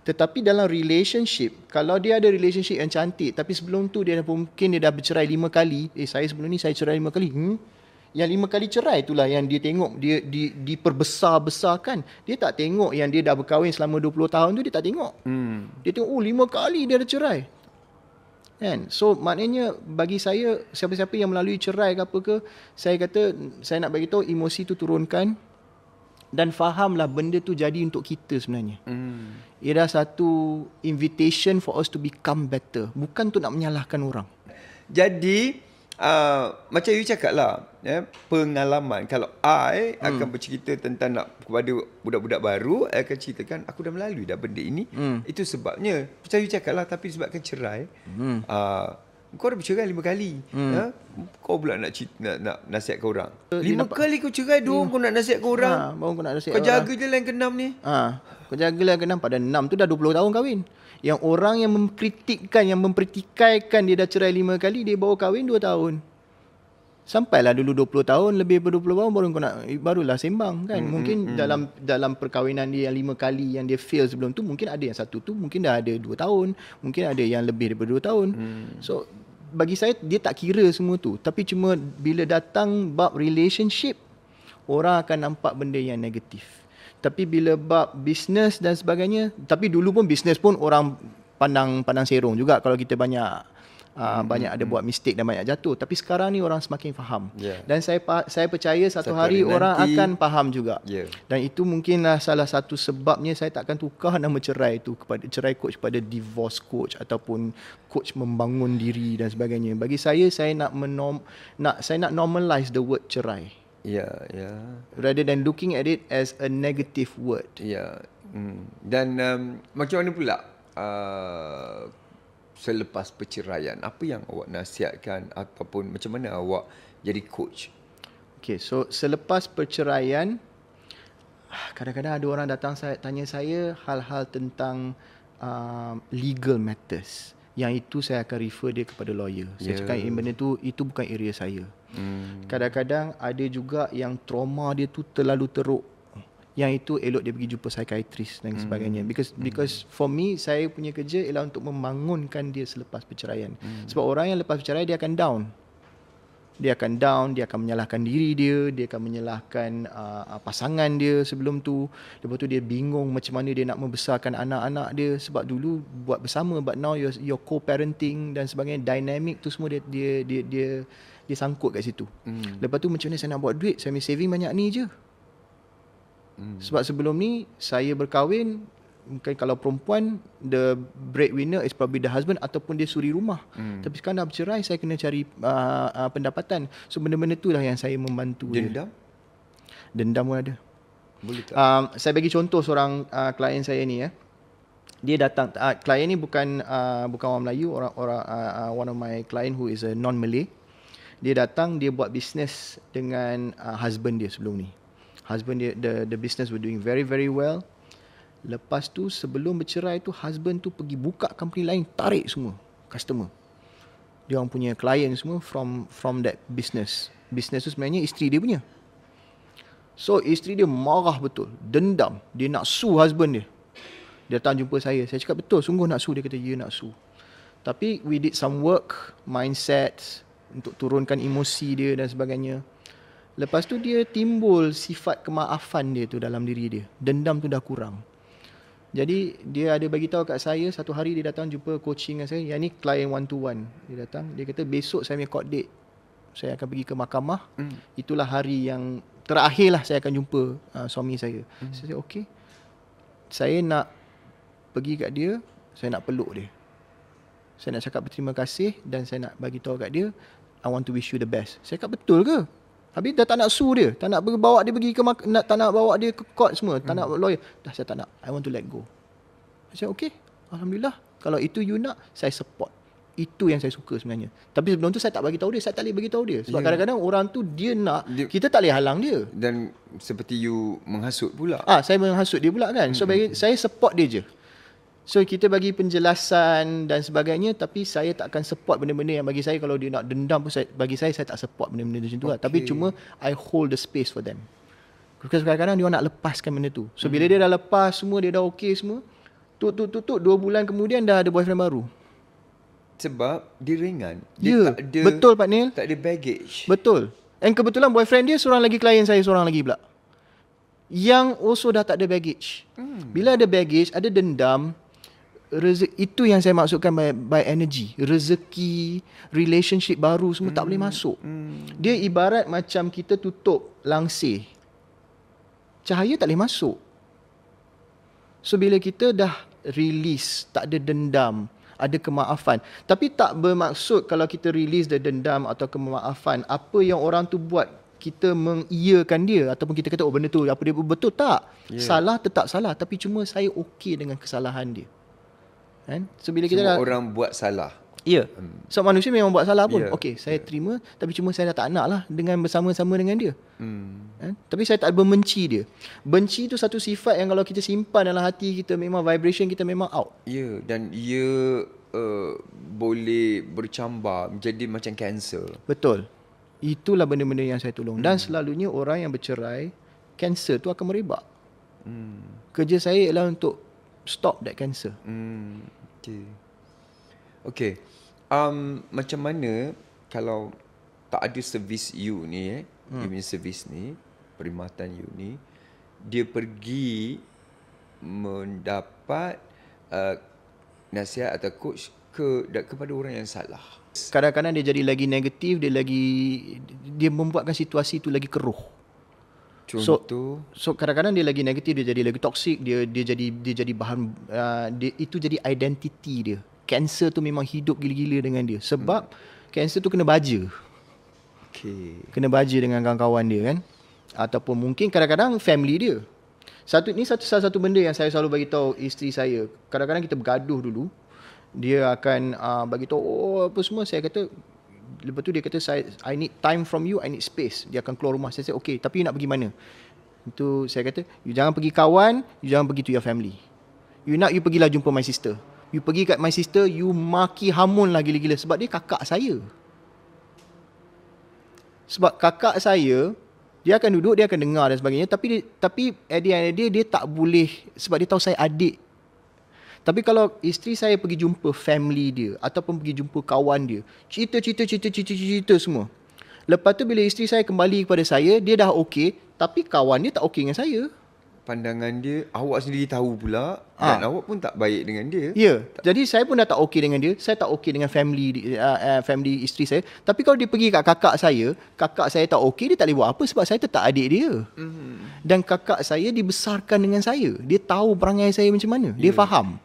Tetapi dalam relationship, kalau dia ada relationship yang cantik, tapi sebelum tu mungkin dia dah bercerai 5 kali. Saya sebelum ni saya cerai 5 kali. Yang 5 kali cerai itulah yang dia tengok, dia diperbesar-besarkan. Dia tak tengok yang dia dah berkahwin selama 20 tahun tu, dia tak tengok. Dia tengok, 5 kali dia dah cerai. Kan? So maknanya bagi saya, siapa-siapa yang melalui cerai ke apa ke, saya kata, saya nak bagi tahu, emosi tu turunkan dan fahamlah benda tu jadi untuk kita sebenarnya. Ia dah satu invitation for us to become better, bukan untuk nak menyalahkan orang. Jadi macam you cakap lah, pengalaman. Kalau I akan bercerita tentang nak kepada budak-budak baru, I akan ceritakan aku dah melalui dah benda ini. Itu sebabnya, macam you cakap lah, tapi sebabkan cerai, kau dah bercerai 5 kali. Kau pula nak nasihatkan orang. 5 kali kau cerai, 2 kau nak nasihatkan orang. Baru kau nak nasihat kau jaga je lah yang ke-6 ni. Kau jaga lah yang ke-6. Pada 6 tu dah 20 tahun kahwin. Yang orang yang mengkritikkan, yang mempertikaikan dia dah cerai 5 kali, dia baru kahwin 2 tahun. Sampailah dulu 20 tahun, lebih daripada 20 tahun barulah sembang kan. Mungkin dalam perkahwinan dia yang 5 kali yang dia fail sebelum tu, mungkin ada yang satu tu mungkin dah ada 2 tahun, mungkin ada yang lebih daripada 2 tahun. So bagi saya dia tak kira semua tu, tapi cuma bila datang bab relationship, orang akan nampak benda yang negatif. Tapi bila bab bisnes dan sebagainya, tapi dulu pun bisnes pun orang pandang serong juga kalau kita banyak ada buat mistake dan banyak jatuh. Tapi sekarang ni orang semakin faham. Dan saya percaya satu hari orang akan faham juga. Dan itu mungkinlah salah satu sebabnya saya takkan tukar nama cerai itu kepada cerai coach kepada divorce coach ataupun coach membangun diri dan sebagainya. Bagi saya nak normalize the word cerai. Rather than looking at it as a negative word. Dan macam mana pula selepas perceraian, apa yang awak nasihatkan ataupun macam mana awak jadi coach? Okay, so selepas perceraian, kadang-kadang ada orang datang tanya saya hal-hal tentang legal matters. Yang itu saya akan refer dia kepada lawyer. Saya cakap benda tu, itu bukan area saya. Kadang-kadang ada juga yang trauma dia tu terlalu teruk. Yang itu elok dia pergi jumpa psikiatris dan sebagainya. Because for me, saya punya kerja ialah untuk membangunkan dia selepas perceraian. Sebab orang yang lepas perceraian dia akan down. Dia akan down, dia akan menyalahkan diri dia akan menyalahkan pasangan dia sebelum tu. Lepas tu dia bingung macam mana dia nak membesarkan anak-anak dia sebab dulu buat bersama, but now you're co-parenting dan sebagainya, dynamic tu semua dia sangkut kat situ. Lepas tu macam mana saya nak buat duit? Saya punya saving banyak ni je. Sebab sebelum ni saya berkahwin, mungkin kalau perempuan, the breadwinner is probably the husband ataupun dia suri rumah. Tapi sekarang dah bercerai, saya kena cari pendapatan. So benda-benda tu lah yang saya membantu Dendam? dia. Dendam pun ada. Boleh tak? Saya bagi contoh seorang klien saya ni. Dia datang, klien ni bukan orang Melayu, one of my client who is a non-Malay. Dia datang, dia buat bisnes dengan husband dia sebelum ni. Husband dia, the business were doing very very well. Lepas tu sebelum bercerai tu, husband tu pergi buka company lain, tarik semua customer. Dia orang punya client semua from that business. Business tu sebenarnya isteri dia punya. So isteri dia marah betul, dendam, dia nak sue husband dia. Dia datang jumpa saya. Saya cakap betul, sungguh nak sue. Dia kata ya nak sue. Tapi we did some work, mindset, untuk turunkan emosi dia dan sebagainya. Lepas tu dia timbul sifat kemaafan dia tu dalam diri dia. Dendam tu dah kurang. Jadi dia ada bagi tahu kat saya, satu hari dia datang jumpa coaching dengan saya. Yang ni client one to one. Dia datang, dia kata besok saya punya court date. Saya akan pergi ke mahkamah. Itulah hari yang terakhir lah saya akan jumpa suami saya. Saya cakap okey. Saya nak pergi kat dia, saya nak peluk dia. Saya nak cakap berterima kasih dan saya nak bagi tahu kat dia, I want to wish you the best. Saya cakap betul ke? Habis dah tak nak sue dia, tak nak bawa dia pergi ke tak nak bawa dia ke court semua, tak nak lawyer. Dah saya tak nak. I want to let go. Saya cakap okey, alhamdulillah. Kalau itu you nak, saya support. Itu yang saya suka sebenarnya. Tapi sebelum tu saya tak bagi tahu dia, saya tak boleh bagi tahu dia. Sebab kadang-kadang orang tu dia nak, kita tak boleh halang dia. Dan seperti you menghasut pula. Saya menghasut dia pula kan. So saya support dia je. So kita bagi penjelasan dan sebagainya, tapi saya tak akan support benda-benda yang bagi saya kalau dia nak dendam pun bagi saya tak support benda-benda macam tu lah. Tapi cuma I hold the space for them. Because kadang-kadang dia nak lepaskan benda tu. So bila dia dah lepas semua, dia dah okey semua, 2 bulan kemudian dah ada boyfriend baru. Sebab dia ringan. Dia tak ada, betul Pak Nil. Tak ada baggage. Betul. And kebetulan boyfriend dia seorang lagi klien saya, seorang lagi pula, yang also dah tak ada baggage. Bila ada baggage, ada dendam, itu yang saya maksudkan by energy. Rezeki, relationship baru semua tak boleh masuk. Dia ibarat macam kita tutup langsir, cahaya tak boleh masuk. So bila kita dah release, tak ada dendam, ada kemaafan. Tapi tak bermaksud kalau kita release the dendam atau kemaafan, apa yang orang tu buat, kita mengiyakan dia ataupun kita kata oh benda tu apa dia betul, tak. Salah tetap salah, tapi cuma saya okey dengan kesalahan dia. Kan? So bila kita semua orang buat salah. Ya. So manusia memang buat salah pun. Okey, saya terima, tapi cuma saya dah tak nak lah dengan bersama-sama dengan dia. Kan? Tapi saya tak membenci dia. Benci tu satu sifat yang kalau kita simpan dalam hati kita, memang vibration kita memang out. Ya, dan ia boleh bercambar menjadi macam kanser. Betul. Itulah benda-benda yang saya tolong. Dan selalunya orang yang bercerai, kanser tu akan merebak. Kerja saya ialah untuk stop that cancer. Okay. Macam mana kalau tak ada servis you ni, you punya servis ni, perkhidmatan you ni, dia pergi mendapat nasihat atau coach kepada orang yang salah. Kadang-kadang dia jadi lagi negatif, dia membuatkan situasi itu lagi keruh. Contoh, so kadang-kadang dia lagi negatif, dia jadi lagi toksik, dia jadi bahan itu jadi identiti dia. Kanser tu memang hidup gila-gila dengan dia sebab kanser tu kena baja. Kena baja dengan kawan-kawan dia kan, ataupun mungkin kadang-kadang family dia. Salah satu benda yang saya selalu bagi tahu isteri saya. Kadang-kadang kita bergaduh dulu, dia akan bagi tahu apa semua. Saya kata, lepas tu dia kata, I need time from you, I need space. Dia akan keluar rumah. Saya kata okay, tapi you nak pergi mana? Itu saya kata, you jangan pergi kawan, you jangan pergi to your family. You pergilah jumpa my sister. You pergi kat my sister, you maki hamun lah gila-gila sebab dia kakak saya. Sebab kakak saya, dia akan duduk, dia akan dengar dan sebagainya, tapi at the end of the day, dia tak boleh sebab dia tahu saya adik. Tapi kalau isteri saya pergi jumpa family dia ataupun pergi jumpa kawan dia, cerita semua, Lepas tu bila isteri saya kembali kepada saya, dia dah okey, tapi kawan dia tak okey dengan saya. Pandangan dia, awak sendiri tahu pula dan awak pun tak baik dengan dia. Ya, jadi saya pun dah tak okey dengan dia, saya tak okey dengan family isteri saya. Tapi kalau dia pergi kat kakak saya tak okey, dia tak boleh buat apa sebab saya tetap adik dia. Dan kakak saya dibesarkan dengan saya. Dia tahu perangai saya macam mana. Dia faham.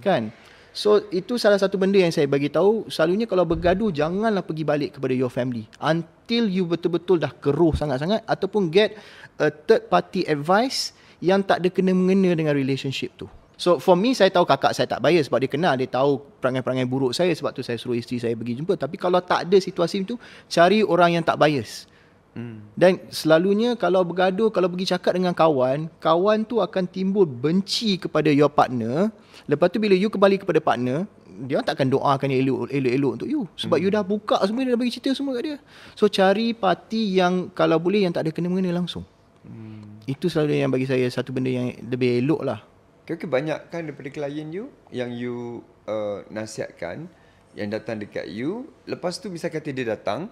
Kan? So itu salah satu benda yang saya bagi tahu, selalunya kalau bergaduh janganlah pergi balik kepada your family until you betul-betul dah keruh sangat-sangat, ataupun get a third party advice yang tak ada kena-mengena dengan relationship tu. So for me, saya tahu kakak saya tak bias sebab dia kenal, dia tahu perangai-perangai buruk saya, sebab tu saya suruh isteri saya pergi jumpa. Tapi kalau tak ada situasi tu, cari orang yang tak bias. Dan selalunya kalau bergaduh, kalau pergi cakap dengan kawan, kawan tu akan timbul benci kepada your partner. Lepas tu bila you kembali kepada partner, dia tak akan doakan yang elok-elok untuk you. Sebab you dah buka semua, dia dah bagi cerita semua kat dia. So cari parti yang kalau boleh yang tak ada kena-mengena langsung. Itu selalu yang bagi saya satu benda yang lebih elok lah. Kebanyakan daripada klien you yang you nasihatkan, yang datang dekat you, lepas tu misal kata dia datang,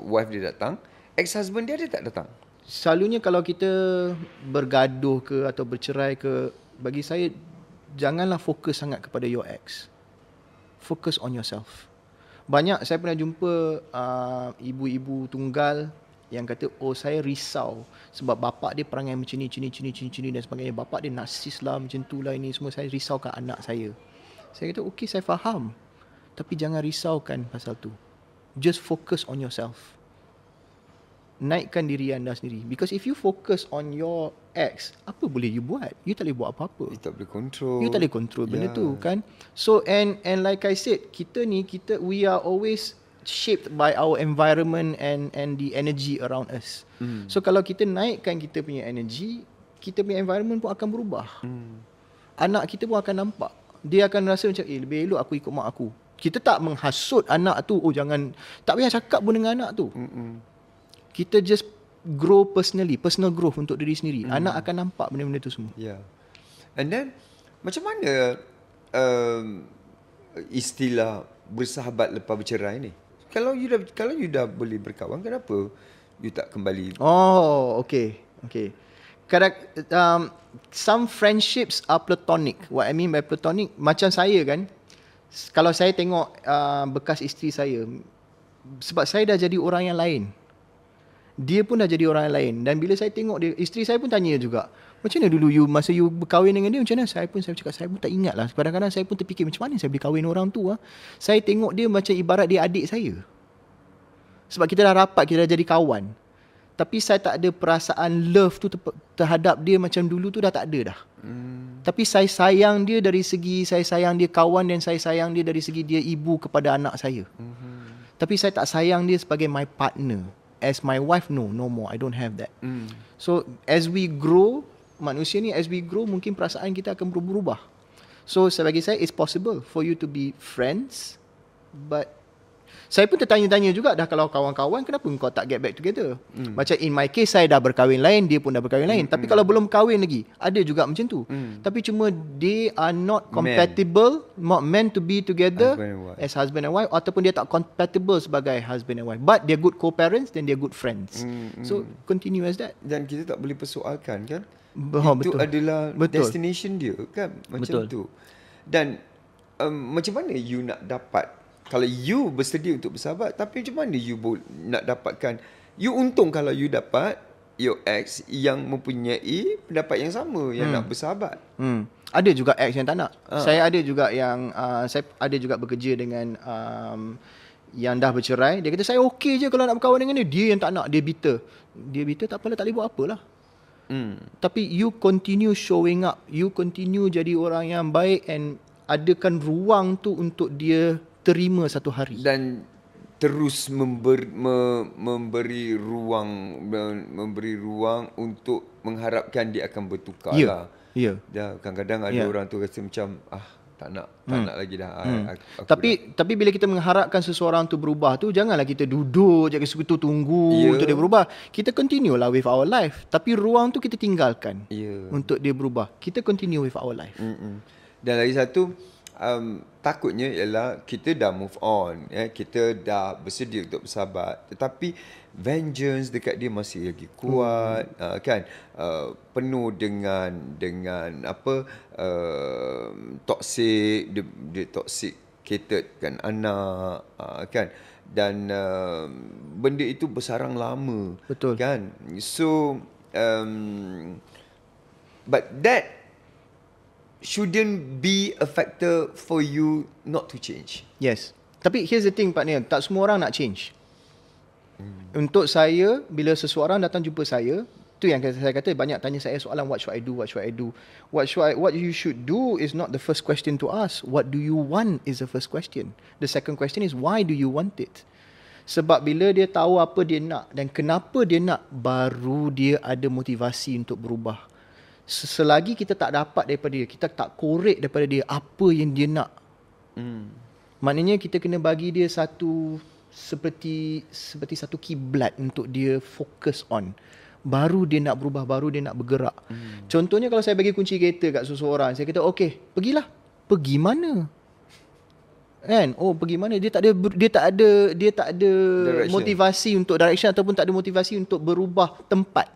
wife dia datang, ex-husband dia tak datang? Selalunya kalau kita bergaduh ke atau bercerai ke, bagi saya janganlah fokus sangat kepada your ex. Focus on yourself. Banyak saya pernah jumpa ibu-ibu tunggal yang kata, oh saya risau sebab bapak dia perangai macam ni dan sebagainya. Bapak dia narsis lah, macam tu lah, ini semua. Saya risaukan anak saya. Saya kata, okey, saya faham. Tapi jangan risaukan pasal tu. Just focus on yourself. Naikkan diri anda sendiri. Because if you focus on your ex, apa boleh you buat? You tak boleh buat apa-apa. You tak boleh control. You tak boleh control benda tu kan. So and like I said, we are always shaped by our environment and the energy around us. So kalau kita naikkan kita punya energy, kita punya environment pun akan berubah. Anak kita pun akan nampak. Dia akan rasa macam, lebih elok aku ikut mak aku. Kita tak menghasut anak tu, jangan, tak payah cakap pun dengan anak tu. Kita just grow personally, personal growth untuk diri sendiri. Anak akan nampak benda-benda tu semua. Yeah. And then macam mana istilah bersahabat lepas bercerai ni? Kalau you dah boleh berkawan, kenapa you tak kembali? Oh, okay. Some friendships are platonic. What I mean by platonic, macam saya kan, kalau saya tengok bekas isteri saya, sebab saya dah jadi orang yang lain, dia pun dah jadi orang yang lain. Dan bila saya tengok dia, isteri saya pun tanya juga, macam mana dulu masa you berkahwin dengan dia, macam mana? Saya cakap, saya pun tak ingat lah. Kadang-kadang saya pun terfikir, macam mana saya boleh kahwin orang tu lah. Saya tengok dia macam ibarat dia adik saya. Sebab kita dah rapat, kita dah jadi kawan. Tapi saya tak ada perasaan love tu terhadap dia macam dulu tu, dah tak ada dah. Tapi saya sayang dia dari segi, saya sayang dia kawan, dan saya sayang dia dari segi dia ibu kepada anak saya. Tapi saya tak sayang dia sebagai my partner. As my wife, no more. I don't have that. So as we grow, manusia ni as we grow, mungkin perasaan kita akan berubah. So bagi saya, it's possible for you to be friends, but saya pun tertanya-tanya juga, dah kalau kawan-kawan, kenapa kau tak get back together? Macam in my case, saya dah berkahwin lain, dia pun dah berkahwin lain. Tapi kalau belum kahwin lagi, ada juga macam tu. Tapi cuma they are not compatible, not meant to be together as husband and wife, ataupun dia tak compatible sebagai husband and wife. But they're good co-parents, then they're good friends. So continue as that. Dan kita tak boleh persoalkan kan? Itu betul. Adalah destination dia kan? Macam tu. Dan macam mana you nak dapat, kalau you bersedia untuk bersahabat, tapi macam mana you nak dapatkan, you untung kalau you dapat your ex yang mempunyai pendapat yang sama, yang nak bersahabat. Ada juga ex yang tak nak. Saya ada juga yang saya ada juga bekerja dengan yang dah bercerai. Dia kata, saya okey je kalau nak berkawan dengan dia. Dia yang tak nak, dia bitter. Dia bitter, tak apalah, tak boleh buat apalah. Tapi you continue showing up, you continue jadi orang yang baik, and adakan ruang tu untuk dia terima satu hari. Dan terus memberi ruang untuk mengharapkan dia akan bertukar lah. Ya. Dah kadang-kadang ada orang tu rasa macam tak nak lagi dah. Tapi bila kita mengharapkan seseorang tu berubah tu, janganlah kita duduk je situ tunggu untuk dia berubah. Kita continue lah with our life, tapi ruang tu kita tinggalkan untuk dia berubah. Kita continue with our life. Dan lagi satu, takutnya ialah kita dah move on, kita dah bersedia untuk bersahabat, tetapi vengeance dekat dia masih lagi kuat, kan, penuh dengan apa, toxic, dia toxicated kan anak, kan, dan benda itu bersarang lama. Betul. Kan, so but that shouldn't be a factor for you not to change. Yes. Tapi here's the thing, Pak Neil, tak semua orang nak change. Untuk saya, bila seseorang datang jumpa saya, tu yang saya kata, banyak tanya saya soalan, what should I do, what should I do? What you should do is not the first question to ask. What do you want is the first question. The second question is, why do you want it? Sebab bila dia tahu apa dia nak dan kenapa dia nak, baru dia ada motivasi untuk berubah. Selagi kita tak dapat daripada dia, kita tak korek daripada dia apa yang dia nak, maknanya kita kena bagi dia satu seperti satu kiblat untuk dia fokus on. Baru dia nak berubah, baru dia nak bergerak. Contohnya kalau saya bagi kunci kereta kat seseorang, saya kata, okey, pergilah. Pergi mana? Kan? Oh, pergi mana? Dia tak ada direction, motivasi untuk direction, ataupun tak ada motivasi untuk berubah tempat.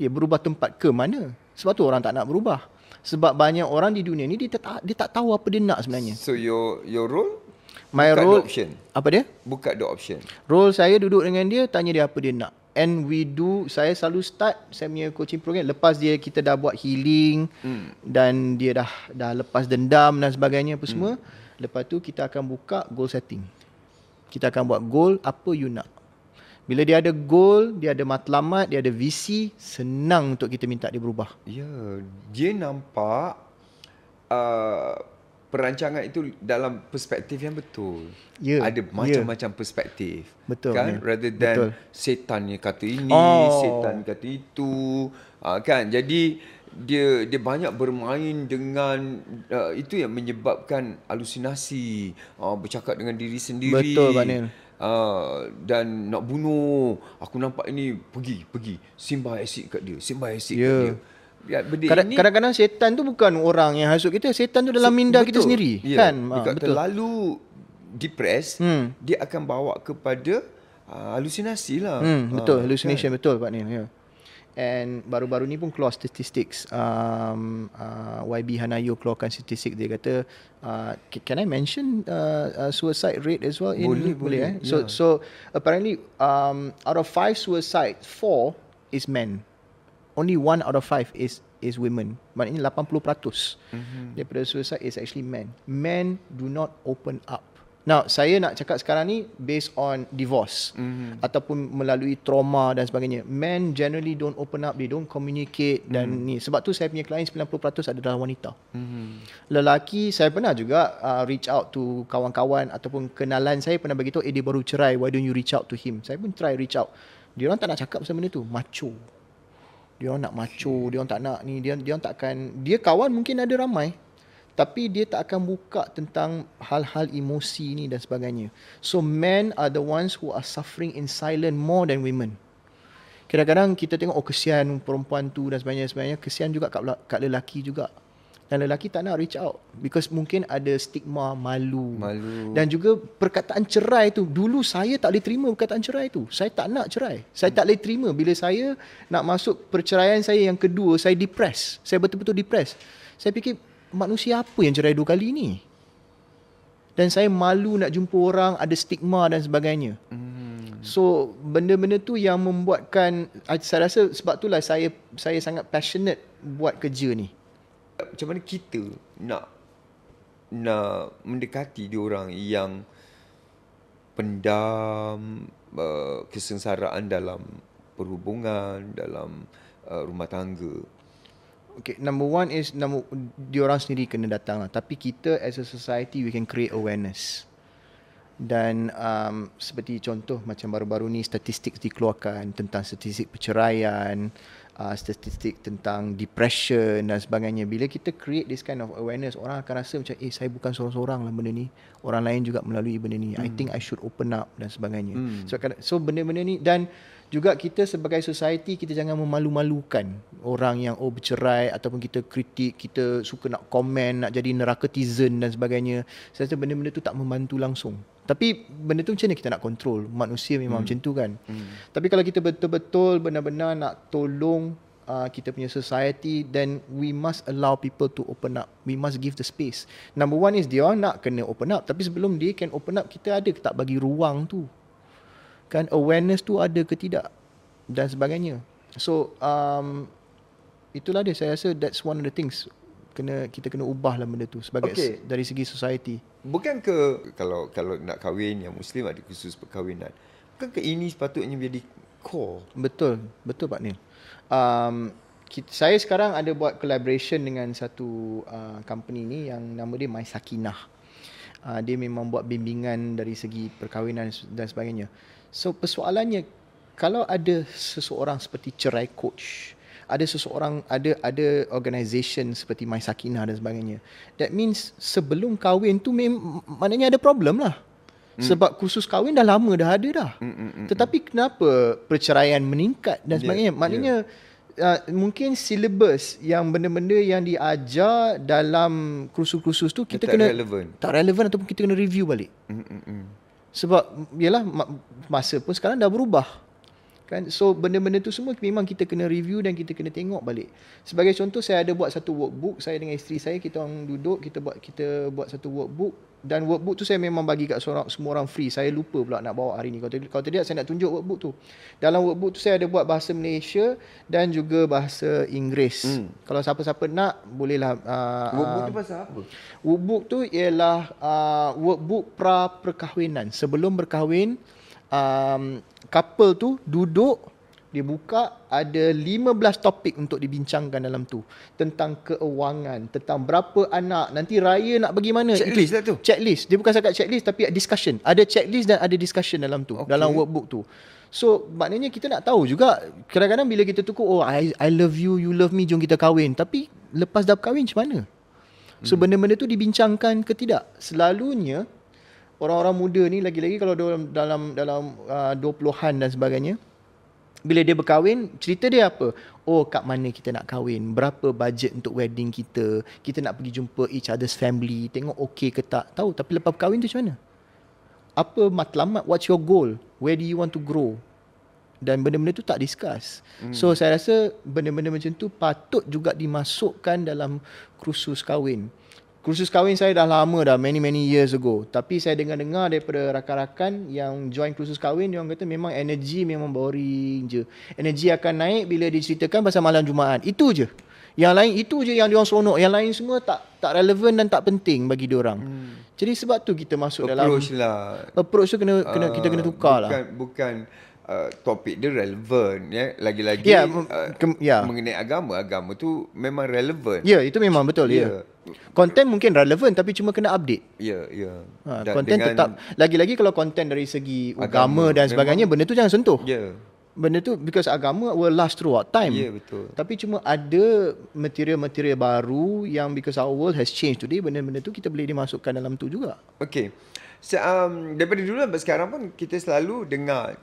Ya, berubah tempat ke mana? Sebab tu orang tak nak berubah. Sebab banyak orang di dunia ni dia tak tahu apa dia nak sebenarnya. So your role? My buka role, option. Apa dia? Buka the option. Role saya duduk dengan dia, tanya dia apa dia nak. And saya selalu start saya punya coaching program lepas kita dah buat healing, dan dia dah lepas dendam dan sebagainya apa semua. Lepas tu kita akan buka goal setting. Kita akan buat goal apa you nak. Bila dia ada goal, dia ada matlamat, dia ada visi, senang untuk kita minta dia berubah. Ya, dia nampak perancangan itu dalam perspektif yang betul. Ya, ada macam-macam perspektif. Betul. Kan? Ya. Rather than Betul. setan ni kata ini, setan kata itu. Kan? Jadi dia banyak bermain dengan itu yang menyebabkan halusinasi, bercakap dengan diri sendiri. Betul, Pak Nil. Dan nak bunuh. Aku nampak ini, pergi simbah asid kat dia, kat dia. Ya, kadang-kadang setan tu bukan orang yang hasut kita, setan tu dalam minda kita sendiri, kan? Jika Betul. terlalu depressed, dia akan bawa kepada halusinasi lah. Betul, hallucination, kan? betul Pak Nil. Ya. And baru-baru ni pun keluar statistics, YB Hanayo keluarkan statistik, dia kata, can I mention suicide rate as well? Boleh. So apparently out of 5 suicide, 4 is men. Only 1 out of 5 is women. Maknanya 80% daripada suicide is actually men. Men do not open up. Now, saya nak cakap sekarang ni based on divorce, ataupun melalui trauma dan sebagainya. Men generally don't open up, they don't communicate, dan ni sebab tu saya punya klien 90% adalah wanita. Lelaki, saya pernah juga reach out to kawan-kawan ataupun kenalan saya, pernah bagi tahu, dia baru cerai, why don't you reach out to him? Saya pun try reach out. Dia orang tak nak cakap pasal benda tu, macho. Dia orang nak macho, dia orang tak nak ni, dia orang tak akan, dia kawan mungkin ada ramai, tapi dia tak akan buka tentang hal-hal emosi ni dan sebagainya. So men are the ones who are suffering in silence more than women. Kadang-kadang kita tengok, kesian perempuan tu dan sebagainya, kesian juga kat lelaki juga. Dan lelaki tak nak reach out because mungkin ada stigma, malu. Dan juga perkataan cerai tu, dulu saya tak boleh terima perkataan cerai tu. Saya tak nak cerai. Saya tak boleh terima. Bila saya nak masuk perceraian saya yang kedua, saya depressed. Saya betul-betul depressed. Saya fikir, manusia apa yang cerai 2 kali ni? Dan saya malu nak jumpa orang, ada stigma dan sebagainya. So benda-benda tu yang membuatkan, saya rasa sebab itulah saya sangat passionate buat kerja ni. Macam mana kita nak mendekati diorang yang pendam kesengsaraan dalam perhubungan, dalam rumah tangga? Okay, number one is diorang sendiri kena datang lah. Tapi kita as a society, we can create awareness. Dan seperti contoh macam baru-baru ni statistik dikeluarkan tentang statistik perceraian, statistik tentang depression dan sebagainya. Bila kita create this kind of awareness, orang akan rasa macam, saya bukan seorang-seorang lah benda ni, orang lain juga melalui benda ni, I think I should open up dan sebagainya. So benda-benda ni, dan Juga kita sebagai society, kita jangan memalu-malukan orang yang bercerai ataupun kita kritik, kita suka nak komen, nak jadi nerakatizen dan sebagainya. Saya rasa benda-benda tu tak membantu langsung. Tapi benda tu macam mana kita nak control? Manusia memang macam tu kan. Tapi kalau kita betul-betul benar-benar nak tolong kita punya society, then we must allow people to open up. We must give the space. Number one is dia nak kena open up. Tapi sebelum dia can open up, kita ada ke tak bagi ruang tu? Kan awareness tu ada ke tidak? Dan sebagainya. So itulah dia. Saya rasa that's one of the things. Kita kena ubah lah benda tu sebagai dari segi society. Bukan ke kalau nak kahwin yang Muslim ada khusus perkahwinan. Bukan ke ini sepatutnya menjadi core? Betul Pak Nil. Saya sekarang ada buat collaboration dengan satu company ni yang nama dia My Sakinah. Dia memang buat bimbingan dari segi perkahwinan dan sebagainya. So persoalannya, kalau ada seseorang seperti cerai coach, ada seseorang, ada organisation seperti My Sakinah dan sebagainya, that means sebelum kahwin tu maknanya ada problem lah. Sebab kursus kahwin dah lama dah ada dah. Tetapi kenapa perceraian meningkat dan sebagainya? Maknanya mungkin silibus yang benda-benda yang diajar dalam kursus-kursus tu kita kena tak relevan ataupun kita kena review balik. Sebab yalah masa pun sekarang dah berubah. Kan? So benda-benda tu semua memang kita kena review dan kita kena tengok balik. Sebagai contoh, saya ada buat satu workbook, saya dengan isteri saya, kita orang duduk, kita buat satu workbook, dan workbook tu saya memang bagi kat semua orang free. Saya lupa pula nak bawa hari ni. Kalau tidak saya nak tunjuk workbook tu. Dalam workbook tu saya ada buat bahasa Malaysia dan juga bahasa Inggeris. Kalau siapa-siapa nak, bolehlah. Workbook tu pasal apa? Workbook tu ialah workbook pra-perkahwinan. Sebelum berkahwin, couple tu duduk, dia buka, ada 15 topik untuk dibincangkan dalam tu. Tentang keuangan, tentang berapa anak, nanti raya nak bagi mana. Checklist lah tu? Checklist. Dia bukan sekat checklist tapi discussion. Ada checklist dan ada discussion dalam tu, dalam workbook tu. So maknanya kita nak tahu juga, kadang-kadang bila kita tukar, I love you, you love me, jom kita kahwin. Tapi lepas dah kahwin macam mana? So benda-benda tu dibincangkan ke tidak? Selalunya orang-orang muda ni, lagi-lagi kalau dalam 20-an dan sebagainya, bila dia berkahwin, cerita dia apa? Kat mana kita nak kahwin? Berapa bajet untuk wedding kita? Kita nak pergi jumpa each other's family, tengok okey ke tak? Tahu. Tapi lepas berkahwin tu macam mana? Apa matlamat? What's your goal? Where do you want to grow? Dan benda-benda tu tak discuss. So saya rasa benda-benda macam tu patut juga dimasukkan dalam kursus kahwin. Kursus kahwin saya dah lama dah, many years ago. Tapi saya dengar-dengar daripada rakan-rakan yang join kursus kahwin, dia orang kata memang energy memang boring je. Energy akan naik bila diceritakan pasal malam Jumaat. Itu je. Yang lain itu je yang dia orang seronok. Yang lain semua tak relevan dan tak penting bagi dia orang. Jadi sebab tu kita masuk approach tu kita kena tukar lah. Bukan topik dia relevan ya, lagi-lagi mengenai agama tu memang relevan. Ya, itu memang betul ya. Konten mungkin relevan tapi cuma kena update. Ya. Konten tetap, lagi-lagi kalau konten dari segi agama dan sebagainya, benda tu jangan sentuh. Ya. Benda tu because agama will last throughout time. Ya, betul. Tapi cuma ada material-material baru yang because our world has changed today, benda-benda tu kita boleh dimasukkan dalam tu juga. Okey. Daripada dulu sampai sekarang pun kita selalu dengar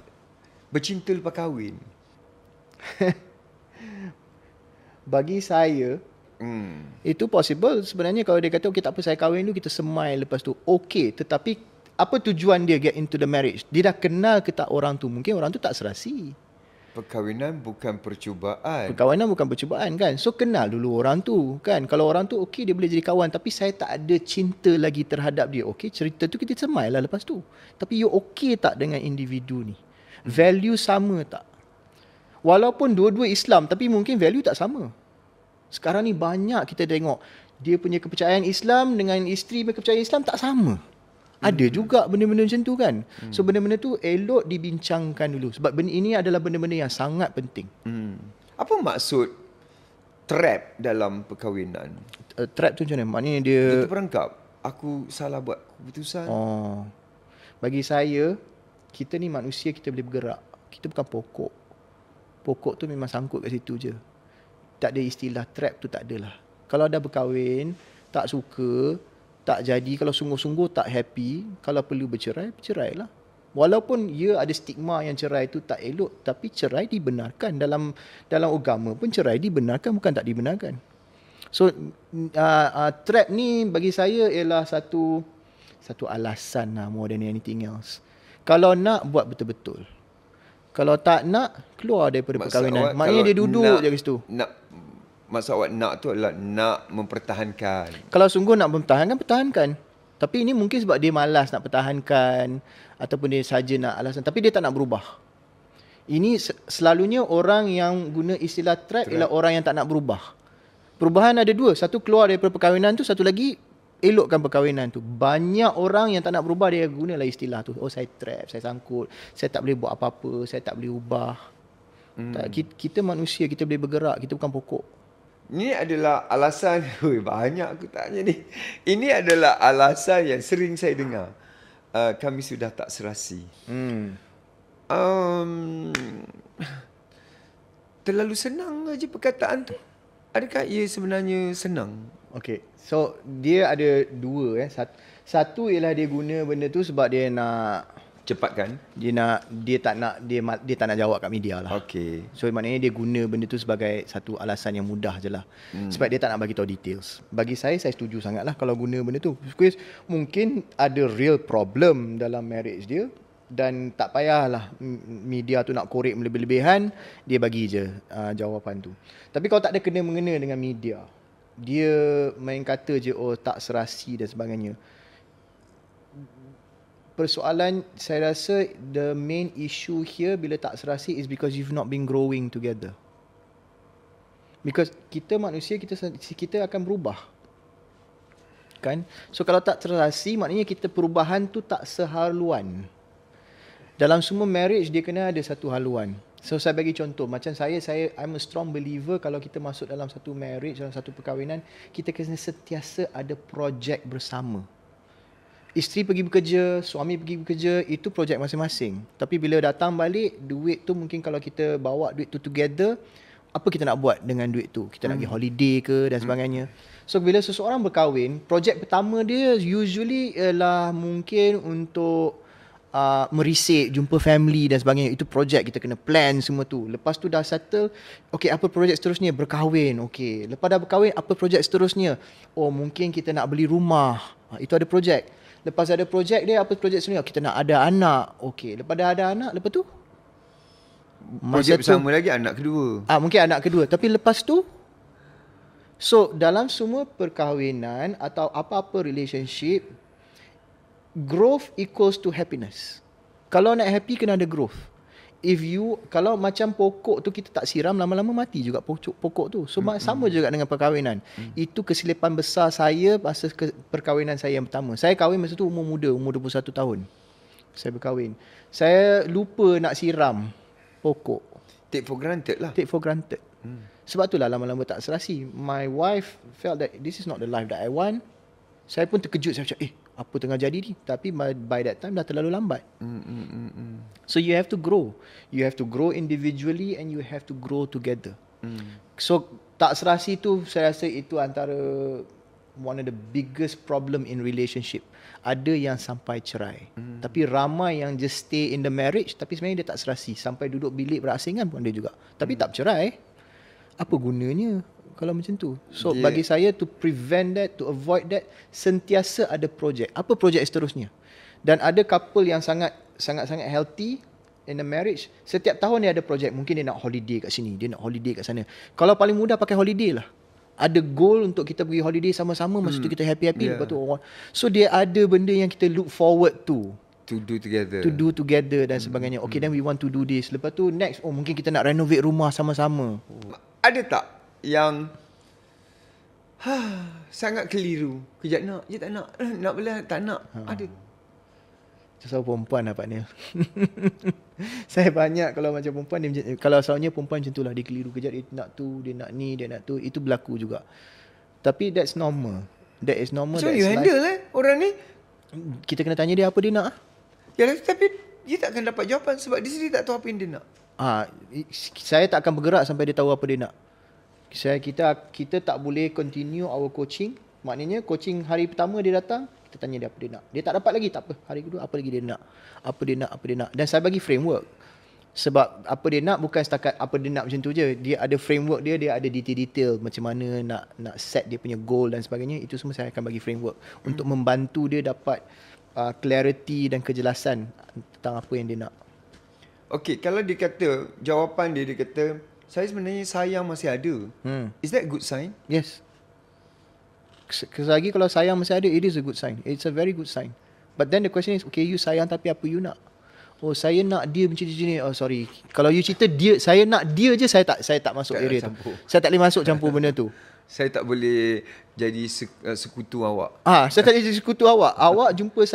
bercinta lepas kahwin. Bagi saya, itu possible sebenarnya. Kalau dia kata tak apa, saya kahwin dulu, kita semai lepas tu, okey. Tetapi apa tujuan dia get into the marriage? Dia dah kenal ke tak orang tu? Mungkin orang tu tak serasi. Perkahwinan bukan percubaan. Perkahwinan bukan percubaan kan. So kenal dulu orang tu kan. Kalau orang tu okey, dia boleh jadi kawan. Tapi saya tak ada cinta lagi terhadap dia. Okey, cerita tu kita semai lah lepas tu. Tapi you okey tak dengan individu ni? Value sama tak? Walaupun dua-dua Islam, tapi mungkin value tak sama. Sekarang ni banyak kita tengok, dia punya kepercayaan Islam dengan isteri punya kepercayaan Islam tak sama. Ada juga benda-benda macam tu kan. So benda-benda tu elok dibincangkan dulu. Sebab benda ini adalah benda-benda yang sangat penting. Apa maksud trap dalam perkahwinan? Trap tu macam mana? Maknanya dia terperangkap. Aku salah buat keputusan. Bagi saya, kita ni manusia, kita boleh bergerak. Kita bukan pokok. Pokok tu memang sangkut kat situ je. Tak ada istilah trap tu, tak adalah. Kalau dah berkahwin, tak suka, tak jadi, kalau sungguh-sungguh tak happy, kalau perlu bercerai, bercerai lah. Walaupun ia ada stigma yang cerai itu tak elok, tapi cerai dibenarkan. Dalam agama pun cerai dibenarkan, bukan tak dibenarkan. So trap ni bagi saya ialah satu alasan lah, more than anything else. Kalau nak, buat betul-betul. Kalau tak nak, keluar daripada perkahwinan. Maknanya dia duduk je kat situ. Maksud awak nak tu adalah nak mempertahankan. Kalau sungguh nak mempertahankan, pertahankan. Tapi ini mungkin sebab dia malas nak pertahankan, ataupun dia saja nak alasan, tapi dia tak nak berubah. Ini selalunya orang yang guna istilah trap ialah orang yang tak nak berubah. Perubahan ada dua. Satu, keluar daripada perkahwinan tu. Satu lagi, elokkan perkahwinan tu. Banyak orang yang tak nak berubah, dia gunalah istilah tu. Oh, saya trap, saya sangkut, saya tak boleh buat apa-apa, saya tak boleh ubah. Kita manusia, kita boleh bergerak, kita bukan pokok. Ini adalah alasan, banyak aku tanya ni. Ini adalah alasan yang sering saya dengar. Kami sudah tak serasi. Terlalu senang aja perkataan tu. Adakah ia sebenarnya senang? Okay, so dia ada dua. Satu ialah dia guna benda tu sebab dia nak cepatkan. Dia tak nak jawab kat media lah. Okay. So maknanya dia guna benda tu sebagai satu alasan yang mudah je lah. Sebab dia tak nak bagi tahu details. Bagi saya setuju sangat lah kalau guna benda tu. Because mungkin ada real problem dalam marriage dia, dan tak payahlah media tu nak korek lebih-lebihan, dia bagi je jawapan tu. Tapi kalau tak ada kena-mengena dengan media, dia main kata je, oh tak serasi dan sebagainya. Persoalan, saya rasa the main issue here bila tak serasi is because you've not been growing together. Because kita manusia, kita akan berubah. Kan? So kalau tak serasi, maknanya kita perubahan tu tak sehaluan. Dalam semua marriage, dia kena ada satu haluan. So saya bagi contoh, macam I'm a strong believer kalau kita masuk dalam satu marriage, dalam satu perkahwinan, kita kena sentiasa ada projek bersama. Isteri pergi bekerja, suami pergi bekerja, itu projek masing-masing. Tapi bila datang balik, duit tu mungkin kalau kita bawa duit tu together, apa kita nak buat dengan duit tu? Kita nak pergi holiday ke dan sebagainya. So bila seseorang berkahwin, projek pertama dia usually ialah mungkin untuk merisik, jumpa family dan sebagainya. Itu projek, kita kena plan semua tu. Lepas tu dah settle, okay, apa projek seterusnya? Berkahwin. Okay, lepas dah berkahwin, apa projek seterusnya? Oh, mungkin kita nak beli rumah. Itu ada projek. Lepas ada projek dia, apa projek seterusnya? Kita nak ada anak. Okay, lepas dah ada anak, lepas tu projek bersama lagi anak kedua. Mungkin anak kedua. Tapi lepas tu, so dalam semua perkahwinan atau apa-apa relationship, growth equals to happiness. Kalau nak happy, kena ada growth. Kalau macam pokok tu kita tak siram, lama-lama mati juga pokok tu. So sama juga dengan perkahwinan. Itu kesilapan besar saya masa perkahwinan saya yang pertama. Saya kahwin masa tu umur muda, umur 21 tahun. Saya berkahwin. Saya lupa nak siram pokok. Take for granted lah. Take for granted. Sebab itulah lama-lama tak serasi. My wife felt that this is not the life that I want. Saya pun terkejut. Saya macam, apa tengah jadi ni? Tapi by that time dah terlalu lambat. So you have to grow. You have to grow individually and you have to grow together. So tak serasi tu, saya rasa itu antara one of the biggest problem in relationship. Ada yang sampai cerai. Tapi ramai yang just stay in the marriage, tapi sebenarnya dia tak serasi. Sampai duduk bilik berasingan pun ada juga. Tapi tak bercerai. Apa gunanya kalau macam tu? So bagi saya, to prevent that, to avoid that, sentiasa ada projek. Apa projek seterusnya? Dan ada couple yang sangat healthy in the marriage, setiap tahun dia ada projek. Mungkin dia nak holiday kat sini, dia nak holiday kat sana. Kalau paling mudah pakai holiday lah. Ada goal untuk kita pergi holiday sama-sama, masa tu kita happy-happy. Lepas tu, so dia ada benda yang kita look forward to do together dan sebagainya. Okay, then we want to do this. Lepas tu next, mungkin kita nak renovate rumah sama-sama. Ada tak yang sangat keliru? Kejap nak, je tak nak. Nak belah, tak nak. Ada. Pasal perempuan lah Pak Nil. Saya banyak kalau macam perempuan dia, kalau selalunya perempuan macam tu lah, dia keliru. Kejap dia nak tu, dia nak ni, dia nak tu. Itu berlaku juga. Tapi that's normal. That is normal. So you handle orang ni? Kita kena tanya dia apa dia nak. Ya, tapi dia tak akan dapat jawapan sebab dia sendiri tak tahu apa yang dia nak. Saya tak akan bergerak sampai dia tahu apa dia nak. Kita tak boleh continue our coaching. Maknanya coaching hari pertama dia datang, Kita tanya dia apa dia nak. Dia tak dapat lagi, tak apa. Hari kedua apa lagi dia nak? Apa dia nak? Dan saya bagi framework. Sebab apa dia nak bukan setakat apa dia nak macam tu je. Dia ada framework dia ada detail-detail macam mana nak set dia punya goal dan sebagainya. Itu semua saya akan bagi framework untuk membantu dia dapat clarity dan kejelasan tentang apa yang dia nak. Okay, kalau dia kata, jawapan dia kata, saya sebenarnya sayang masih ada. Is that a good sign? Yes. Selagi kalau sayang masih ada, it is a good sign. It's a very good sign. But then the question is, okay, you sayang tapi apa you nak? Oh, saya nak dia macam ni. Oh, sorry. Kalau you cerita dia, saya nak dia je, saya tak masuk area tu. Saya tak boleh masuk campur benda tu. Saya tak boleh jadi sekutu awak. Saya tak boleh jadi sekutu awak. Awak jumpa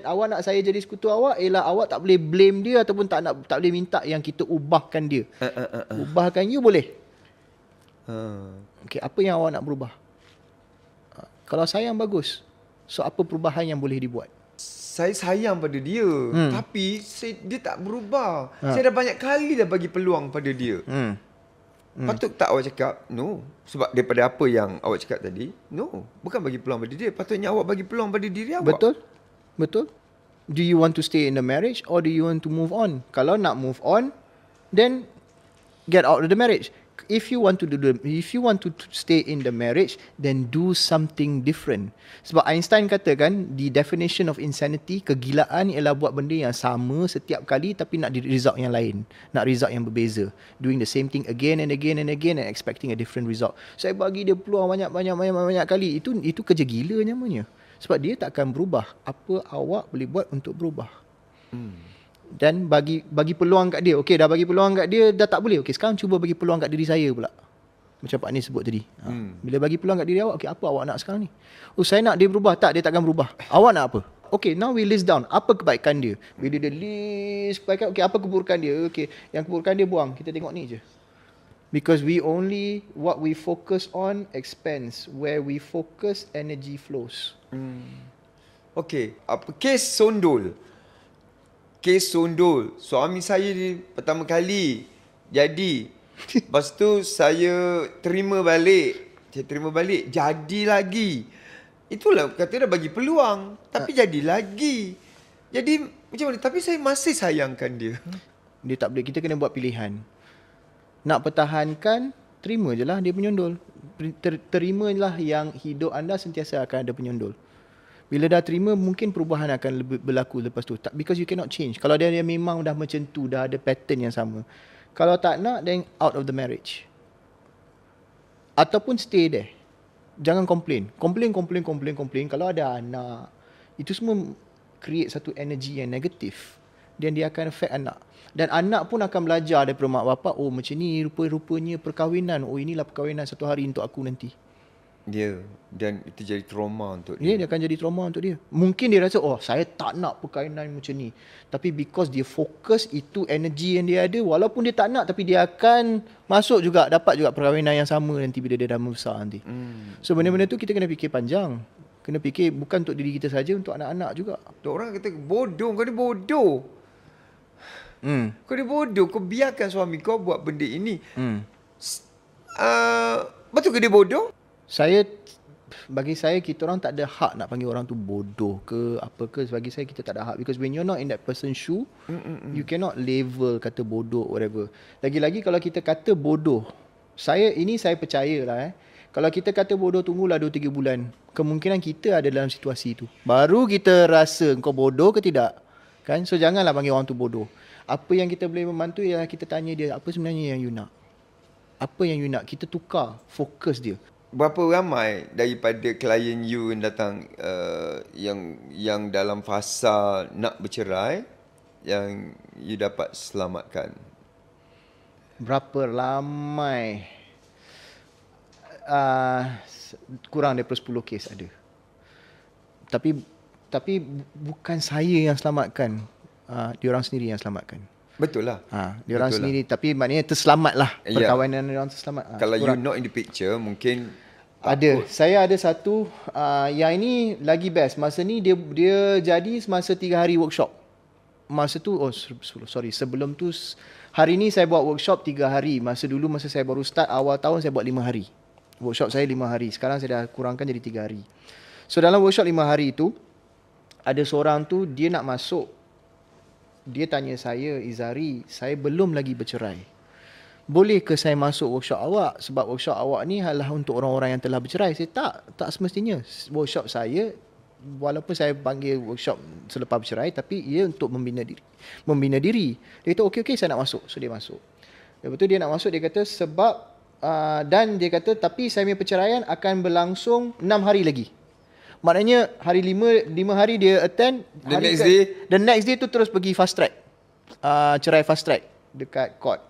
awak nak saya jadi sekutu awak, ialah awak tak boleh blame dia ataupun tak boleh minta yang kita ubahkan dia. Ubahkan you boleh. Okay, apa yang awak nak berubah? Kalau sayang bagus. So apa perubahan yang boleh dibuat? Saya sayang pada dia, tapi dia tak berubah. Saya dah banyak kali dah bagi peluang pada dia. Patut tak awak cakap no? Sebab daripada apa yang awak cakap tadi, no, bukan bagi peluang pada dia. Patutnya awak bagi peluang pada diri awak. Betul. Do you want to stay in the marriage or do you want to move on? Kalau nak move on, then get out of the marriage. If you want to stay in the marriage, then do something different. Sebab Einstein katakan, the definition of insanity, kegilaan ialah buat benda yang sama setiap kali tapi nak result yang lain, nak result yang berbeza, doing the same thing again and again and again and expecting a different result. Saya bagi dia peluang banyak kali, itu kerja gila namanya. Sebab dia tak akan berubah. Apa awak boleh buat untuk berubah? Dan bagi peluang kat dia. Okey, dah bagi peluang kat dia, dah tak boleh. Okey, sekarang cuba bagi peluang kat diri saya pula. Macam Pak Nis sebut tadi. Bila bagi peluang kat diri awak, okey, apa awak nak sekarang ni? Oh, saya nak dia berubah. Tak, dia takkan berubah. Awak nak apa? Okey, now we list down. Apa kebaikan dia? Bila dia list kebaikan, okey, apa keburukan dia? Okey, yang keburukan dia buang. Kita tengok ni je. Because what we focus on expense. Where we focus, energy flows. Okey, apa kes sondol? Kes sondol. Suami saya pertama kali jadi. Lepas tu saya terima balik. Jadi lagi. Itulah kata dah bagi peluang. Tapi jadi lagi. Jadi macam mana? Tapi saya masih sayangkan dia. Dia tak boleh. Kita kena buat pilihan. Nak pertahankan, terima je lah dia penyondol. Terimalah yang hidup anda sentiasa akan ada penyondol. Bila dah terima, mungkin perubahan akan berlaku lepas tu. Because you cannot change. Kalau dia memang dah macam tu, dah ada pattern yang sama. Kalau tak nak, then out of the marriage. Ataupun stay there. Jangan complain. Complain. Kalau ada anak, itu semua create satu energy yang negatif. Dan dia akan affect anak. Dan anak pun akan belajar daripada mak bapak, oh macam ni rupanya perkahwinan. Oh inilah perkahwinan satu hari untuk aku nanti. Dan itu jadi trauma untuk dia. Dia akan jadi trauma untuk dia. Mungkin dia rasa, oh saya tak nak perkahwinan macam ni. Tapi because dia fokus, itu energi yang dia ada. Walaupun dia tak nak, tapi dia akan masuk juga, dapat juga perkahwinan yang sama nanti bila dia dah membesar nanti. So benda-benda tu kita kena fikir panjang. Kena fikir bukan untuk diri kita saja, untuk anak-anak juga. Orang kata bodoh, kau ni bodoh. Kau ni bodoh, kau biarkan suami kau buat benda ini. Betul ke dia bodoh? Bagi saya, kita orang tak ada hak nak panggil orang tu bodoh ke apa ke. Bagi saya, kita tak ada hak. Because when you're not in that person's shoe, you cannot label kata bodoh whatever. Lagi-lagi kalau kita kata bodoh, saya percaya lah kalau kita kata bodoh, tunggulah 2-3 bulan. Kemungkinan kita ada dalam situasi tu. Baru kita rasa kau bodoh ke tidak. Kan? So janganlah panggil orang tu bodoh. Apa yang kita boleh membantu ialah kita tanya dia, apa sebenarnya yang you nak? Apa yang you nak? Kita tukar fokus dia. Berapa ramai daripada klien you yang datang yang dalam fasa nak bercerai yang you dapat selamatkan? Berapa ramai? Kurang daripada 10 kes ada. Tapi bukan saya yang selamatkan. Diorang sendiri yang selamatkan. Betul lah. Diorang sendiri lah. Tapi maknanya terselamat lah. Perkahwinan diorang terselamat. Kalau you not in the picture, mungkin ada. Saya ada satu yang ini lagi best. Masa ni dia jadi semasa 3 hari workshop. Masa tu sebelum tu hari ni saya buat workshop 3 hari. Masa saya baru start awal tahun, saya buat 5 hari. Workshop saya 5 hari. Sekarang saya dah kurangkan jadi 3 hari. So dalam workshop 5 hari tu, ada seorang tu dia nak masuk. Dia tanya saya, Izari, saya belum lagi bercerai. Boleh ke saya masuk workshop awak? Sebab workshop awak ni adalah untuk orang-orang yang telah bercerai. Saya tak semestinya. Workshop saya, walaupun saya panggil workshop selepas bercerai, tapi ia untuk membina diri. Dia kata, okey, saya nak masuk. So dia masuk. Lepas tu dia nak masuk, dia kata sebab, dan dia kata, tapi saya punya perceraian akan berlangsung 6 hari lagi. Maknanya hari 5 hari dia attend, the next day tu terus pergi fast track. Cerai fast track dekat court.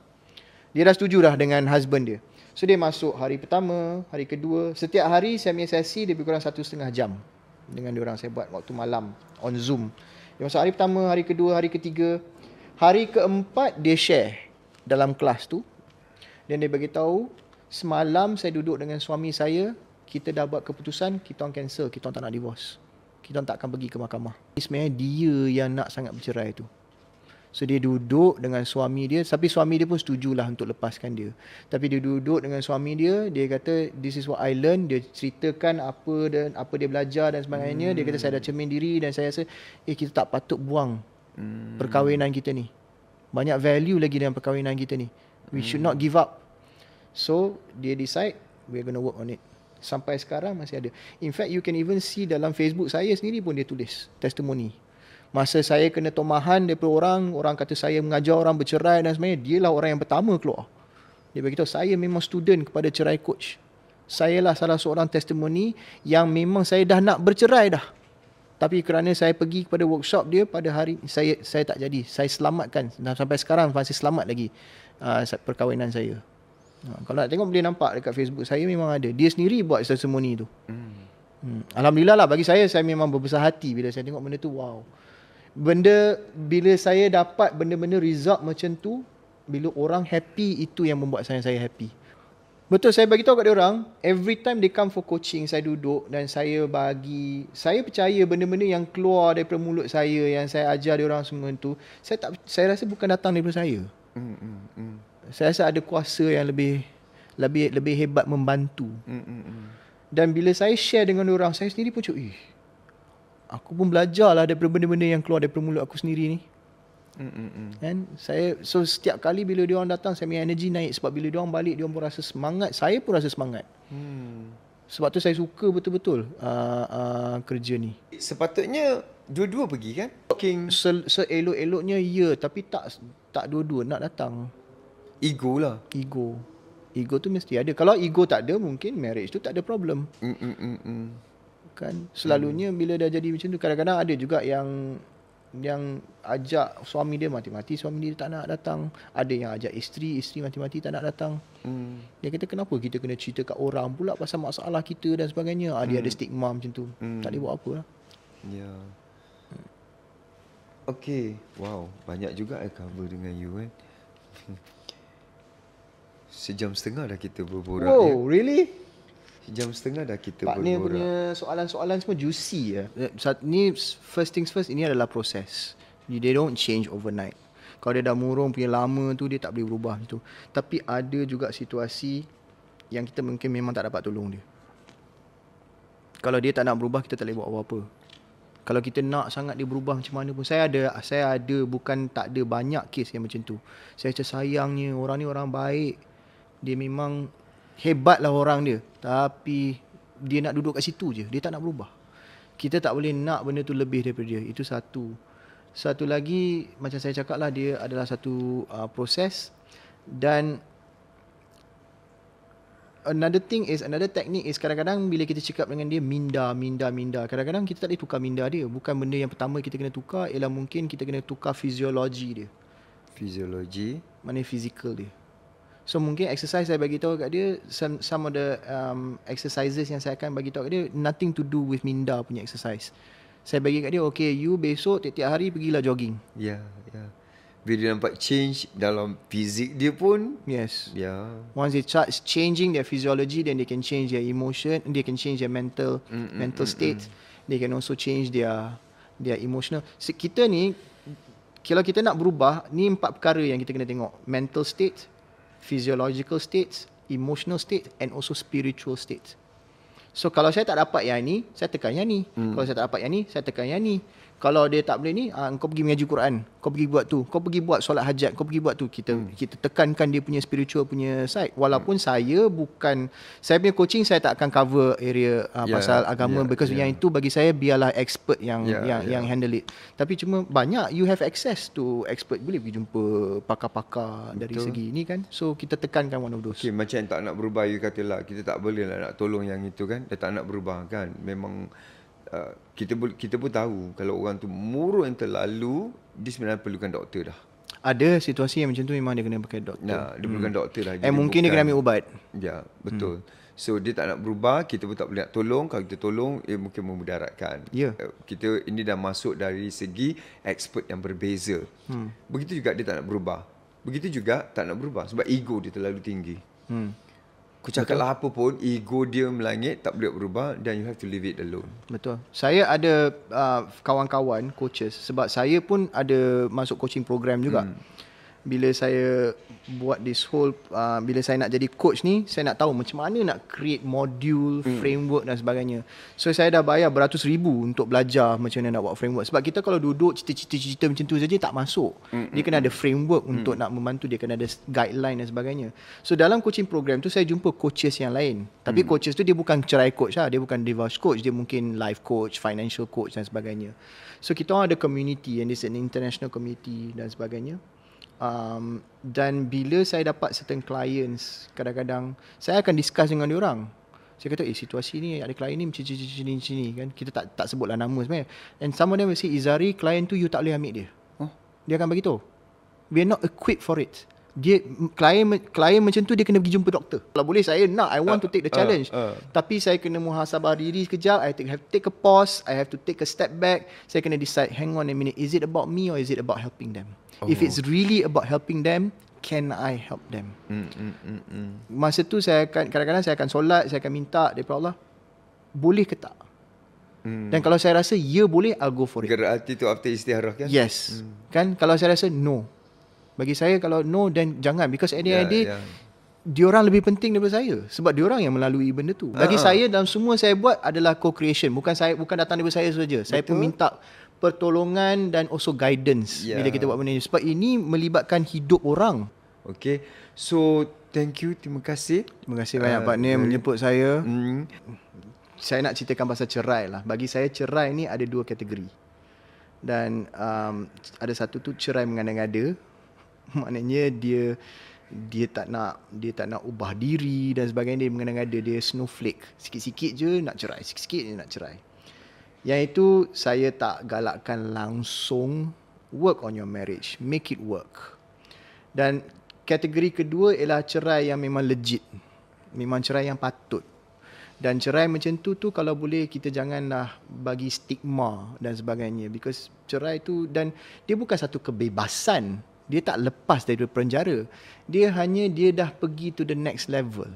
Dia dah setuju dah dengan husband dia. So dia masuk hari pertama, hari kedua. Setiap hari saya punya sesi dia lebih kurang 1.5 jam dengan diorang. Saya buat waktu malam on Zoom. Dia masuk hari pertama, hari kedua, hari ketiga. Hari keempat dia share dalam kelas tu. Dan dia beritahu, semalam saya duduk dengan suami saya, kita dah buat keputusan, kita orang cancel, kita orang tak nak divorce. Kita orang tak akan pergi ke mahkamah. Sebenarnya dia yang nak sangat bercerai tu. So dia duduk dengan suami dia, tapi suami dia pun setujulah untuk lepaskan dia. Tapi dia duduk dengan suami dia, dia kata this is what I learn, dia ceritakan apa dia belajar dan sebagainya. Dia kata saya dah cermin diri dan saya rasa kita tak patut buang perkahwinan kita ni. Banyak value lagi dalam perkahwinan kita ni. We should not give up. So dia decide we're gonna work on it. Sampai sekarang masih ada. In fact, you can even see dalam Facebook saya sendiri pun dia tulis testimoni. Masa saya kena tomahan daripada orang kata saya mengajar orang bercerai dan sebagainya, dialah orang yang pertama keluar. Dia beritahu saya memang student kepada cerai coach. Saya lah salah seorang testimoni yang memang saya dah nak bercerai dah. Tapi kerana saya pergi kepada workshop dia pada hari saya tak jadi. Saya selamatkan dan sampai sekarang masih selamat lagi perkahwinan saya. Kalau nak tengok boleh nampak dekat Facebook saya memang ada. Dia sendiri buat testimoni tu. Alhamdulillah lah bagi saya memang berbesar hati bila saya tengok benda tu. Wow. Bila saya dapat benda-benda result macam tu, bila orang happy, itu yang membuat saya happy. Betul, saya bagi tahu kat dia orang, every time they come for coaching, saya duduk dan saya percaya benda-benda yang keluar daripada mulut saya, yang saya ajar dia orang semua tu, saya rasa bukan datang daripada saya. Saya rasa ada kuasa yang lebih hebat membantu. Dan bila saya share dengan orang, saya sendiri pun cakap, aku pun belajar lah daripada benda-benda yang keluar daripada mulut aku sendiri ni. And so setiap kali bila dia orang datang, saya punya energi naik. Sebab bila dia orang balik, dia orang pun rasa semangat. Saya pun rasa semangat. Sebab tu saya suka betul-betul kerja ni. Sepatutnya dua-dua pergi kan? Seelok-eloknya ya, tapi tak dua-dua nak datang. Ego lah. Ego tu mesti ada. Kalau ego tak ada, mungkin marriage tu tak ada problem. Kan selalunya bila dah jadi macam tu, kadang-kadang ada juga yang ajak suami dia mati-mati, suami dia tak nak datang. Ada yang ajak isteri mati-mati tak nak datang. Dia kata kenapa kita kena cerita kat orang pula pasal masalah kita dan sebagainya. Dia ada stigma macam tu. Tak boleh buat apa lah. Ya. Okay. Wow, banyak juga cover dengan you kan. 1.5 jam dah kita berborak. Oh, really? 1.5 jam dah kita Pak ni berborak. punya soalan-soalan semua juicy ya. Ni first things first, ini adalah proses. They don't change overnight. Kalau dia dah murung punya lama tu, dia tak boleh berubah macam tu. Tapi ada juga situasi yang kita mungkin memang tak dapat tolong dia. Kalau dia tak nak berubah, kita tak boleh buat apa-apa. Kalau kita nak sangat dia berubah macam mana pun. Saya ada bukan tak ada, banyak kes yang macam tu. Saya macam sayangnya orang ni orang baik. Dia memang hebatlah orang dia. Tapi dia nak duduk kat situ je. Dia tak nak berubah. Kita tak boleh nak benda tu lebih daripada dia. Itu satu. Satu lagi, macam saya cakap lah, dia adalah satu proses. Dan another technique is kadang-kadang bila kita cakap dengan dia minda. Kadang-kadang kita tak boleh tukar minda dia. Bukan benda yang pertama kita kena tukar, ialah mungkin kita kena tukar fiziologi dia. Fiziologi? Mana fizikal dia. So mungkin exercise saya bagi tahu kat dia, some of the exercises yang saya akan bagi tahu kat dia, nothing to do with minda punya exercise. Saya bagi kat dia, okay, you besok tiap-tiap hari pergilah jogging. Ya. Bila dia nampak change dalam fizik dia pun. Yes. Ya. Once they start changing their physiology, then they can change their emotion, they can change their mental state. They can also change their emotional. Kita ni, kalau kita nak berubah, ni 4 perkara yang kita kena tengok. Mental state, physiological states, emotional state and also spiritual states. So kalau saya tak dapat yang ni, saya tekan yang ni. Kalau saya tak dapat yang ni, saya tekan yang ni. Kalau dia tak boleh ni, kau pergi mengaji Quran, kau pergi buat tu, kau pergi buat solat hajat, kau pergi buat tu. Kita tekankan dia punya spiritual punya side. Walaupun saya punya coaching, saya tak akan cover area pasal agama, because yang itu bagi saya biarlah expert yang handle it. Tapi cuma banyak you have access to expert, boleh pergi jumpa pakar-pakar dari segi ni kan. So kita tekankan one of those. Okay, macam tak nak berubah, you katalah kita tak boleh lah nak tolong yang itu kan, dia tak nak berubah kan. Memang kita pun tahu kalau orang tu muruk yang terlalu, dia sebenarnya perlukan doktor dah. Ada situasi yang macam tu memang dia kena pakai doktor. Nah, dia perlukan doktor dah. Mungkin dia kena ambil ubat. Ya, betul. So dia tak nak berubah, kita pun tak boleh nak tolong. Kalau kita tolong, mungkin memudaratkan. Kita ini dah masuk dari segi expert yang berbeza. Begitu juga dia tak nak berubah. Begitu juga tak nak berubah sebab ego dia terlalu tinggi. Kau cakaplah apa pun, ego dia melangit, tak boleh berubah, dan you have to leave it alone. Betul. Saya ada kawan-kawan coaches, sebab saya pun ada masuk coaching program juga. Bila saya buat this whole bila saya nak jadi coach ni, saya nak tahu macam mana nak create module, framework dan sebagainya. So saya dah bayar beratus ribu untuk belajar macam mana nak buat framework. Sebab kita kalau duduk cerita-cerita macam tu saja tak masuk. Dia kena ada framework untuk nak membantu, dia kena ada guideline dan sebagainya. So dalam coaching program tu saya jumpa coaches yang lain. Tapi coaches tu dia bukan cerai coach lah, dia bukan divorce coach, dia mungkin life coach, financial coach dan sebagainya. So kita orang ada community, and it's an international community dan sebagainya. Dan bila saya dapat certain clients, kadang-kadang saya akan discuss dengan diorang. Saya kata, situasi ni ada klien ni macam ni kan. Kita tak sebutlah nama sebenarnya. And some of them will say, Izari, klien tu you tak boleh ambil dia. Dia akan bagi tahu, we are not equipped for it. Dia klien macam tu dia kena pergi jumpa doktor. Kalau boleh saya nak, I want to take the challenge. Tapi saya kena muhasabah diri sekejap. I have to take a pause, I have to take a step back. Saya kena decide, hang on a minute, is it about me or is it about helping them? If it's really about helping them, can I help them? Masa tu saya akan, kadang-kadang saya akan solat, saya akan minta daripada Allah, boleh ke tak? Dan kalau saya rasa ya boleh, I'll go for it. Gerak hati tu after istiharah kan? Yes. Kan kalau saya rasa no, bagi saya kalau no, then jangan. Because at the end of the day, diorang lebih penting daripada saya, sebab diorang yang melalui benda tu. Bagi saya, dalam semua saya buat adalah co-creation. Bukan datang daripada saya saja. Saya pun minta pertolongan dan also guidance bila kita buat benda ni. Sebab ini melibatkan hidup orang. Okay. So, thank you. Terima kasih. Terima kasih banyak partner menjemput saya. Saya nak ceritakan pasal cerai lah. Bagi saya cerai ni ada dua kategori. Dan ada satu tu cerai mengada-ngada. Maknanya dia tak nak ubah diri dan sebagainya. Dia mengada-ngada, dia snowflake. Sikit-sikit je nak cerai, sikit-sikit je nak cerai. Yang itu saya tak galakkan langsung. Work on your marriage, make it work. Dan kategori kedua ialah cerai yang memang legit, memang cerai yang patut. Dan cerai macam tu kalau boleh kita janganlah bagi stigma dan sebagainya. Because cerai tu, dan dia bukan satu kebebasan, dia tak lepas dari penjara. Dia dah pergi to the next level.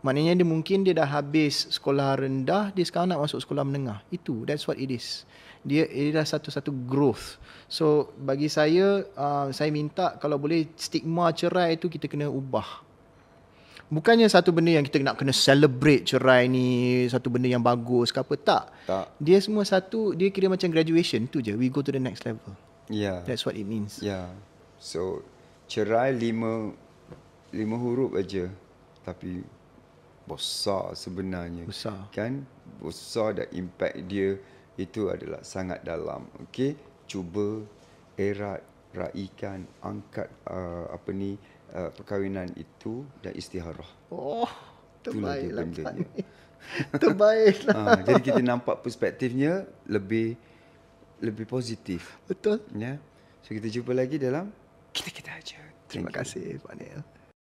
Maknanya dia dah habis sekolah rendah, dia sekarang nak masuk sekolah menengah. That's what it is. Dia adalah satu-satu growth. So bagi saya minta kalau boleh stigma cerai itu kita kena ubah. Bukannya satu benda yang kita nak kena celebrate cerai ni, satu benda yang bagus ke apa, tak. Dia semua satu, dia kira macam graduation tu je. We go to the next level. That's what it means. So cerai 5 huruf aja, tapi besar sebenarnya. Kan? Besar, dan impact dia itu adalah sangat dalam. Okey, cuba raikan, angkat perkahwinan itu dan istiharah. Terbaiklah. Terbaiklah. Jadi kita nampak perspektifnya lebih positif. Betul. So kita jumpa lagi dalam kita aja. Terima kasih Pak Neil.